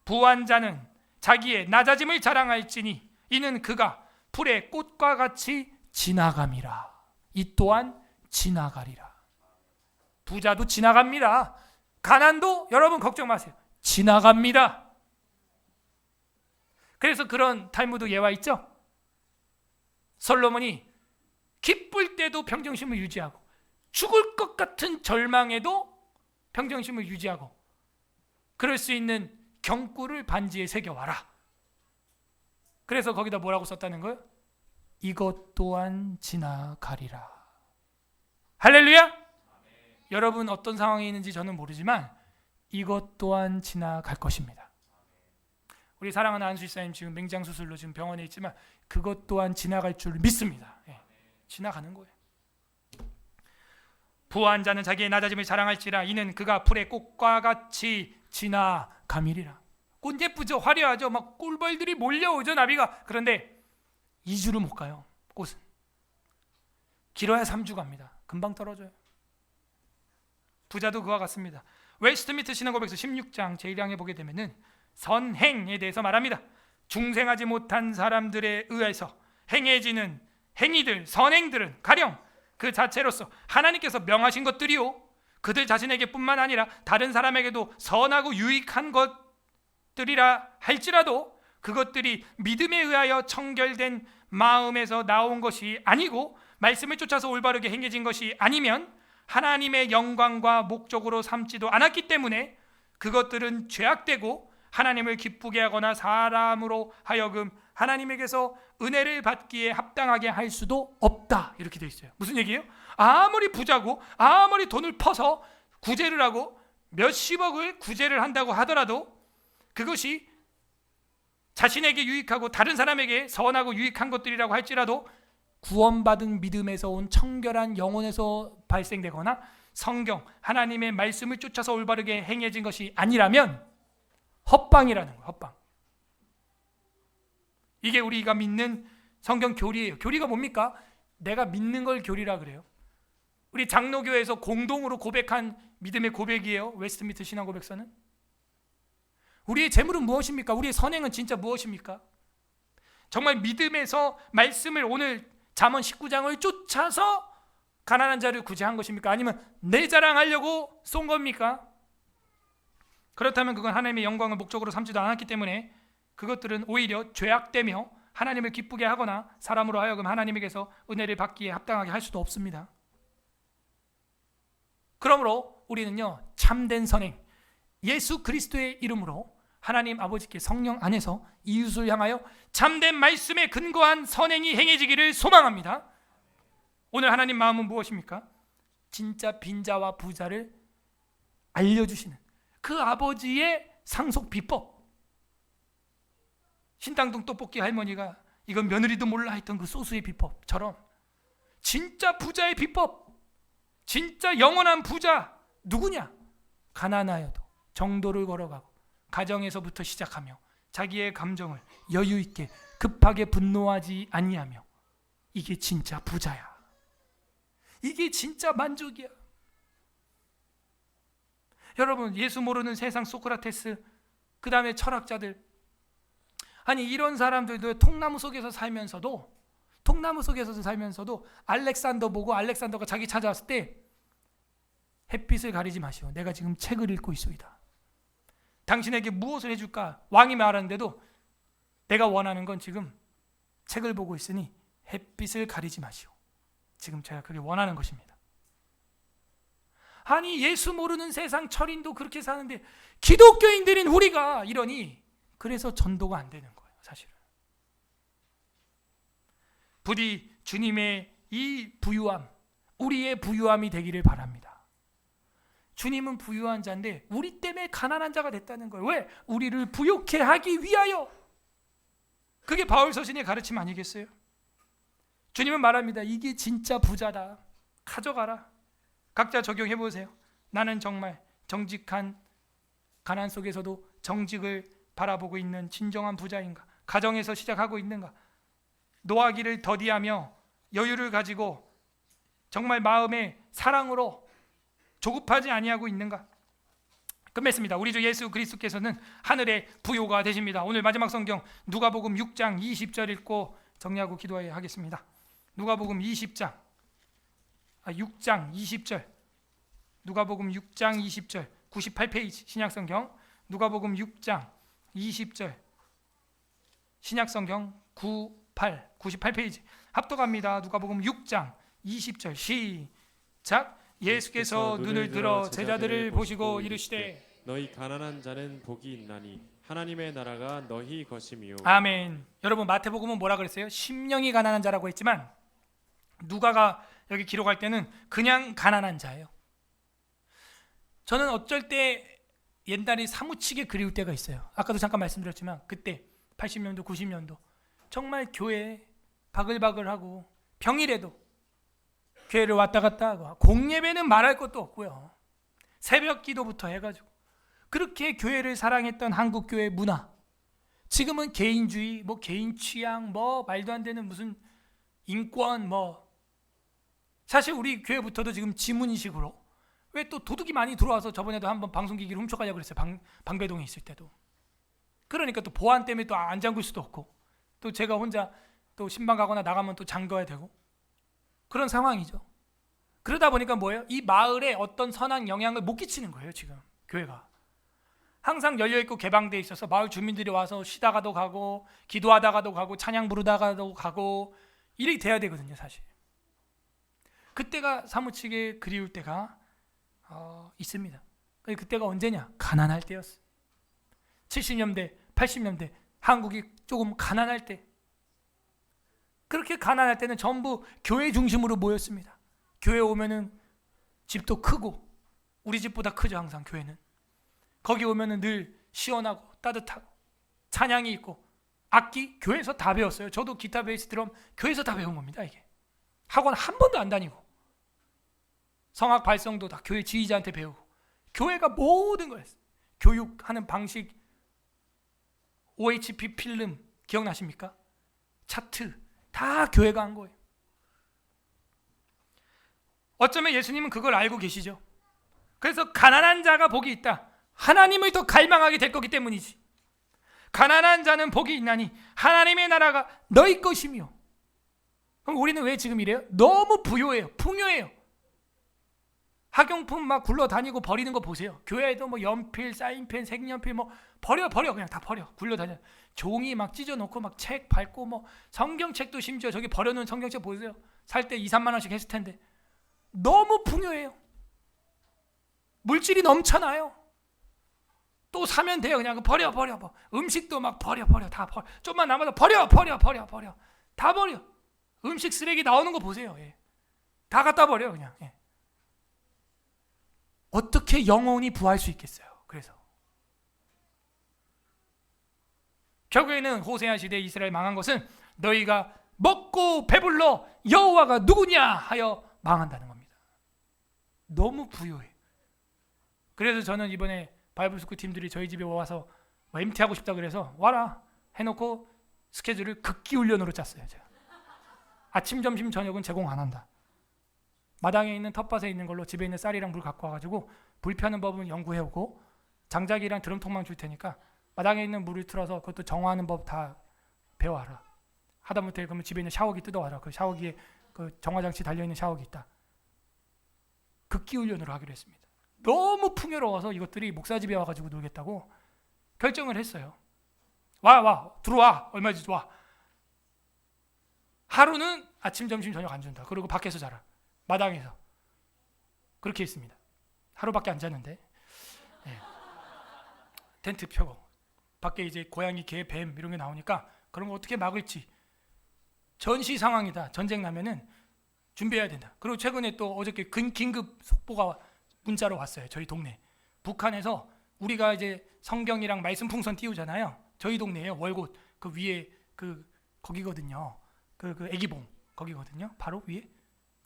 부한 자는 자기의 낮아짐을 자랑할지니 이는 그가 풀의 꽃과 같이 지나감이라. 이 또한 지나가리라. 부자도 지나갑니다. 가난도 여러분 걱정 마세요. 지나갑니다. 그래서 그런 탈무드 예화 있죠? 솔로몬이 기쁠 때도 평정심을 유지하고 죽을 것 같은 절망에도 평정심을 유지하고 그럴 수 있는 경구를 반지에 새겨와라. 그래서 거기다 뭐라고 썼다는 거예요? 이것 또한 지나가리라. 할렐루야! 여러분 어떤 상황에 있는지 저는 모르지만 이것 또한 지나갈 것입니다. 우리 사랑하는 안수집사님 지금 맹장수술로 지금 병원에 있지만 그것 또한 지나갈 줄 믿습니다. 예, 지나가는 거예요. 부한 자는 자기의 낮아짐을 자랑할지라 이는 그가 풀의 꽃과 같이 지나감이리라. 꽃 예쁘죠? 화려하죠? 막 꿀벌들이 몰려오죠, 나비가. 그런데 2주를 못 가요. 꽃은 길어야 3주 갑니다. 금방 떨어져요. 부자도 그와 같습니다. 웨스트미트 신앙고백서 16장 제1항에 보게 되면은 선행에 대해서 말합니다. 중생하지 못한 사람들에 의해서 행해지는 행위들, 선행들은 가령 그 자체로서 하나님께서 명하신 것들이요 그들 자신에게 뿐만 아니라 다른 사람에게도 선하고 유익한 것들이라 할지라도 그것들이 믿음에 의하여 청결된 마음에서 나온 것이 아니고 말씀을 쫓아서 올바르게 행해진 것이 아니면 하나님의 영광과 목적으로 삼지도 않았기 때문에 그것들은 죄악되고 하나님을 기쁘게 하거나 사람으로 하여금 하나님에게서 은혜를 받기에 합당하게 할 수도 없다. 이렇게 되어 있어요. 무슨 얘기예요? 아무리 부자고 아무리 돈을 퍼서 구제를 하고 몇십억을 구제를 한다고 하더라도 그것이 자신에게 유익하고 다른 사람에게 선하고 유익한 것들이라고 할지라도 구원받은 믿음에서 온 청결한 영혼에서 발생되거나 성경, 하나님의 말씀을 쫓아서 올바르게 행해진 것이 아니라면 헛방이라는 거예요. 헛방. 이게 우리가 믿는 성경 교리예요. 교리가 뭡니까? 내가 믿는 걸 교리라 그래요. 우리 장로교회에서 공동으로 고백한 믿음의 고백이에요. 웨스트미트 신앙고백서는. 우리의 재물은 무엇입니까? 우리의 선행은 진짜 무엇입니까? 정말 믿음에서 말씀을 오늘 잠언 19장을 쫓아서 가난한 자를 구제한 것입니까? 아니면 내 자랑하려고 쏜 겁니까? 그렇다면 그건 하나님의 영광을 목적으로 삼지도 않았기 때문에 그것들은 오히려 죄악되며 하나님을 기쁘게 하거나 사람으로 하여금 하나님에게서 은혜를 받기에 합당하게 할 수도 없습니다. 그러므로 우리는요 참된 선행 예수 그리스도의 이름으로 하나님 아버지께 성령 안에서 이웃을 향하여 참된 말씀에 근거한 선행이 행해지기를 소망합니다. 오늘 하나님 마음은 무엇입니까? 진짜 빈자와 부자를 알려주시는 그 아버지의 상속 비법. 신당동 떡볶이 할머니가 이건 며느리도 몰라 했던 그 소스의 비법처럼 진짜 부자의 비법, 진짜 영원한 부자 누구냐? 가난하여도 정도를 걸어가고 가정에서부터 시작하며 자기의 감정을 여유 있게 급하게 분노하지 아니하며 이게 진짜 부자야. 이게 진짜 만족이야. 여러분 예수 모르는 세상 소크라테스 그 다음에 철학자들 아니 이런 사람들도 통나무 속에서 살면서도 알렉산더 보고 알렉산더가 자기 찾아왔을 때 햇빛을 가리지 마시오. 내가 지금 책을 읽고 있소이다. 당신에게 무엇을 해줄까? 왕이 말하는데도 내가 원하는 건 지금 책을 보고 있으니 햇빛을 가리지 마시오. 지금 제가 그게 원하는 것입니다. 아니 예수 모르는 세상 철인도 그렇게 사는데 기독교인들인 우리가 이러니 그래서 전도가 안 되는 거예요. 사실은 부디 주님의 이 부유함 우리의 부유함이 되기를 바랍니다. 주님은 부유한 자인데 우리 때문에 가난한 자가 됐다는 거예요. 왜? 우리를 부욕해 하기 위하여. 그게 바울 서신의 가르침 아니겠어요? 주님은 말합니다. 이게 진짜 부자다. 가져가라. 각자 적용해 보세요. 나는 정말 정직한 가난 속에서도 정직을 바라보고 있는 진정한 부자인가? 가정에서 시작하고 있는가? 노하기를 더디하며 여유를 가지고 정말 마음의 사랑으로 조급하지 아니하고 있는가? 끝맺습니다. 우리 주 예수 그리스도께서는 하늘의 부요가 되십니다. 오늘 마지막 성경 누가복음 6장 20절 읽고 정리하고 기도해야 하겠습니다. 누가복음 6장 20절 누가복음 6장 20절 98페이지 신약성경 누가복음 6장 20절 신약성경 98페이지 합독합니다. 누가복음 6장 20절 시작. 예수께서 눈을 들어 제자들을 보시고 이르시되 너희 가난한 자는 복이 있나니 하나님의 나라가 너희 것이미요. 아멘. 여러분 마태복음은 뭐라 그랬어요? 심령이 가난한 자라고 했지만 누가가 여기 기록할 때는 그냥 가난한 자예요. 저는 어쩔 때 옛날이 사무치게 그리울 때가 있어요. 아까도 잠깐 말씀드렸지만 그때 80년도 90년도 정말 교회에 바글바글하고 평일에도 교회를 왔다 갔다 하고 공예배는 말할 것도 없고요. 새벽 기도부터 해가지고 그렇게 교회를 사랑했던 한국 교회 문화, 지금은 개인주의, 뭐 개인 취향, 뭐 말도 안 되는 무슨 인권, 뭐 사실 우리 교회부터도 지금 지문식으로 왜 또 도둑이 많이 들어와서 저번에도 한번 방송기기를 훔쳐가려고 그랬어요. 방배동에 있을 때도. 그러니까 또 보안 때문에 또 안 잠글 수도 없고 또 제가 혼자 또 신방 가거나 나가면 또 잠궈야 되고 그런 상황이죠. 그러다 보니까 뭐예요? 이 마을에 어떤 선한 영향을 못 끼치는 거예요. 지금 교회가 항상 열려있고 개방되어 있어서 마을 주민들이 와서 쉬다가도 가고 기도하다가도 가고 찬양 부르다가도 가고 일이 돼야 되거든요. 사실 그때가 사무치게 그리울 때가 있습니다. 그때가 언제냐? 가난할 때였어요. 70년대 80년대 한국이 조금 가난할 때, 그렇게 가난할 때는 전부 교회 중심으로 모였습니다. 교회 오면은 집도 크고, 우리 집보다 크죠. 항상 교회는 거기 오면은 늘 시원하고 따뜻하고 찬양이 있고 악기 교회에서 다 배웠어요. 저도 기타 베이스 드럼 교회에서 다 배운 겁니다. 이게 학원 한 번도 안 다니고 성악 발성도 다 교회 지휘자한테 배우고 교회가 모든 걸 했어요. 교육하는 방식, OHP 필름 기억나십니까? 차트 다 교회가 한 거예요. 어쩌면 예수님은 그걸 알고 계시죠. 그래서 가난한 자가 복이 있다. 하나님을 더 갈망하게 될 거기 때문이지. 가난한 자는 복이 있나니 하나님의 나라가 너희 것이며. 그럼 우리는 왜 지금 이래요? 너무 부요해요. 풍요해요. 학용품 막 굴러다니고 버리는 거 보세요. 교회에도 뭐 연필, 사인펜, 색연필 뭐 버려 그냥 다 버려. 굴러다녀. 종이 막 찢어놓고 막 책 밟고 뭐 성경책도 심지어 저기 버려놓은 성경책 보세요. 살 때 2, 3만 원씩 했을 텐데 너무 풍요해요. 물질이 넘쳐나요. 또 사면 돼요. 그냥 버려. 뭐. 음식도 막 버려 다 버려. 좀만 남아서 버려 다 버려. 음식 쓰레기 나오는 거 보세요. 예. 다 갖다 버려 그냥. 예. 어떻게 영혼이 부할 수 있겠어요? 그래서 결국에는 호세아 시대 이스라엘 망한 것은 너희가 먹고 배불러 여호와가 누구냐 하여 망한다는 겁니다. 너무 부유해. 그래서 저는 이번에 바이블 스쿨 팀들이 저희 집에 와서 뭐 MT 하고 싶다 그래서 와라 해놓고 스케줄을 극기 훈련으로 짰어요. 제가 아침, 점심, 저녁은 제공 안 한다. 마당에 있는 텃밭에 있는 걸로 집에 있는 쌀이랑 물 갖고 와가지고 불 펴는 법은 연구해오고 장작이랑 드럼통만 줄 테니까 마당에 있는 물을 틀어서 그것도 정화하는 법 다 배워와라. 하다못해 그러면 집에 있는 샤워기 뜯어와라. 그 샤워기에 그 정화장치 달려있는 샤워기 있다. 극기 훈련으로 하기로 했습니다. 너무 풍요로워서 이것들이 목사 집에 와가지고 놀겠다고 결정을 했어요. 와 들어와. 얼마 주지 와. 하루는 아침, 점심, 저녁 안 준다. 그리고 밖에서 자라. 마당에서. 그렇게 했습니다. 하루밖에 안 잤는데. 네. 텐트 펴고 밖에 이제 고양이, 개, 뱀 이런 게 나오니까 그런 거 어떻게 막을지. 전시 상황이다. 전쟁 나면은 준비해야 된다. 그리고 최근에 또 어저께 긴급 속보가 문자로 왔어요. 저희 동네. 북한에서 우리가 이제 성경이랑 말씀 풍선 띄우잖아요. 저희 동네에요. 월곶 그 위에 그 거기거든요. 그 애기봉 거기거든요. 바로 위에.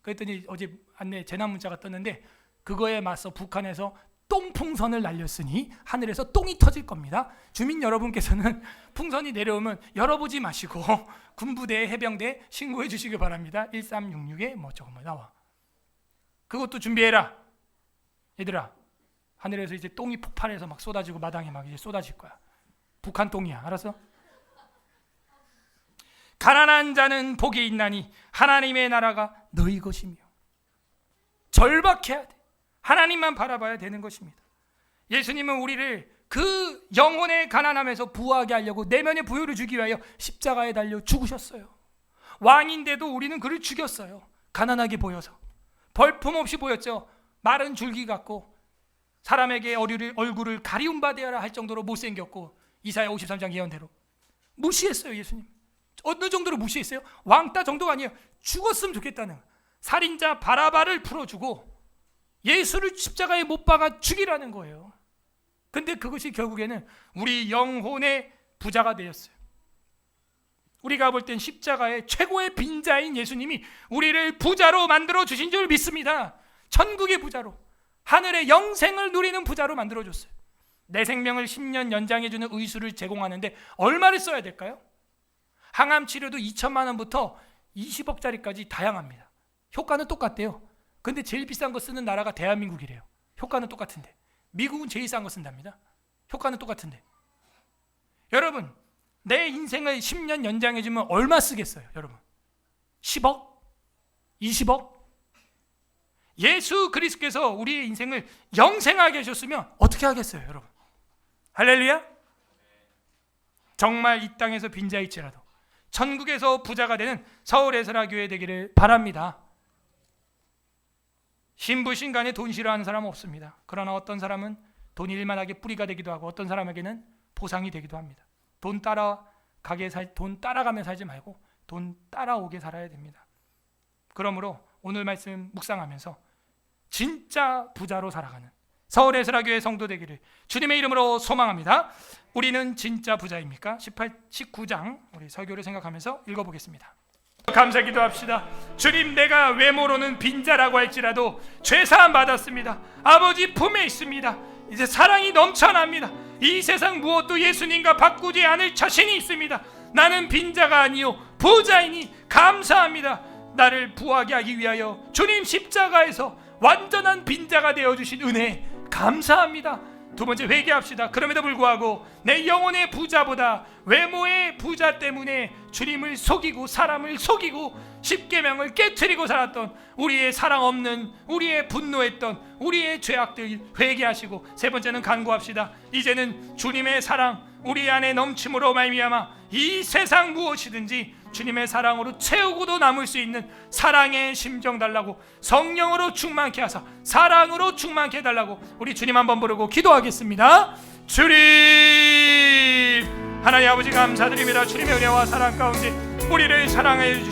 그랬더니 어제 안내 재난 문자가 떴는데 그거에 맞서 북한에서 똥풍선을 날렸으니 하늘에서 똥이 터질 겁니다. 주민 여러분께서는 풍선이 내려오면 열어보지 마시고 군부대, 해병대 신고해 주시기 바랍니다. 1366에 뭐 저거 뭐 나와. 그것도 준비해라. 얘들아, 하늘에서 이제 똥이 폭발해서 막 쏟아지고 마당에 막 이제 쏟아질 거야. 북한 똥이야. 알았어? 가난한 자는 복이 있나니 하나님의 나라가 너희 것이며. 절박해야 돼. 하나님만 바라봐야 되는 것입니다. 예수님은 우리를 그 영혼의 가난함에서 부하게 하려고 내면의 부유를 주기 위하여 십자가에 달려 죽으셨어요. 왕인데도 우리는 그를 죽였어요. 가난하게 보여서. 벌품없이 보였죠. 마른 줄기 같고 사람에게 얼굴을 가리움 받아야 할 정도로 못생겼고, 이사야 53장 예언대로 무시했어요. 예수님 어느 정도로 무시했어요? 왕따 정도가 아니에요. 죽었으면 좋겠다는, 살인자 바라바를 풀어주고 예수를 십자가에 못 박아 죽이라는 거예요. 근데 그것이 결국에는 우리 영혼의 부자가 되었어요. 우리가 볼 땐 십자가의 최고의 빈자인 예수님이 우리를 부자로 만들어 주신 줄 믿습니다. 천국의 부자로, 하늘의 영생을 누리는 부자로 만들어 줬어요. 내 생명을 10년 연장해 주는 의수를 제공하는데 얼마를 써야 될까요? 항암 치료도 2천만 원부터 20억짜리까지 다양합니다. 효과는 똑같대요. 근데 제일 비싼 거 쓰는 나라가 대한민국이래요. 효과는 똑같은데. 미국은 제일 싼 거 쓴답니다. 효과는 똑같은데. 여러분, 내 인생을 10년 연장해 주면 얼마 쓰겠어요, 여러분? 10억? 20억? 예수 그리스도께서 우리의 인생을 영생하게 하셨으면 어떻게 하겠어요, 여러분? 할렐루야? 정말 이 땅에서 빈자일지라도 천국에서 부자가 되는 서울에서라 교회 되기를 바랍니다. 신부신간에 돈 싫어하는 사람은 없습니다. 그러나 어떤 사람은 돈이 일만하게 뿌리가 되기도 하고, 어떤 사람에게는 보상이 되기도 합니다. 돈 따라가며 살지 말고 돈 따라오게 살아야 됩니다. 그러므로 오늘 말씀 묵상하면서 진짜 부자로 살아가는 서울에서라 교회 성도 되기를 주님의 이름으로 소망합니다. 우리는 진짜 부자입니까? 19장 우리 설교를 생각하면서 읽어보겠습니다. 감사 기도합시다. 주님, 내가 외모로는 빈자라고 할지라도 죄사함 받았습니다. 아버지 품에 있습니다. 이제 사랑이 넘쳐납니다. 이 세상 무엇도 예수님과 바꾸지 않을 자신이 있습니다. 나는 빈자가 아니요 부자이니 감사합니다. 나를 부하게 하기 위하여 주님 십자가에서 완전한 빈자가 되어주신 은혜 감사합니다. 두 번째, 회개합시다. 그럼에도 불구하고 내 영혼의 부자보다 외모의 부자 때문에 주님을 속이고 사람을 속이고 십계명을 깨트리고 살았던 우리의 사랑 없는, 우리의 분노했던 우리의 죄악들 회개하시고, 세 번째는 간구합시다. 이제는 주님의 사랑 우리 안에 넘침으로 말미암아 이 세상 무엇이든지 주님의 사랑으로 채우고도 남을 수 있는 사랑의 심정 달라고, 성령으로 충만케 하사 사랑으로 충만케 해달라고 우리 주님 한번 부르고 기도하겠습니다. 주님, 하나님 아버지 감사드립니다. 주님의 은혜와 사랑 가운데 우리를 사랑해 주시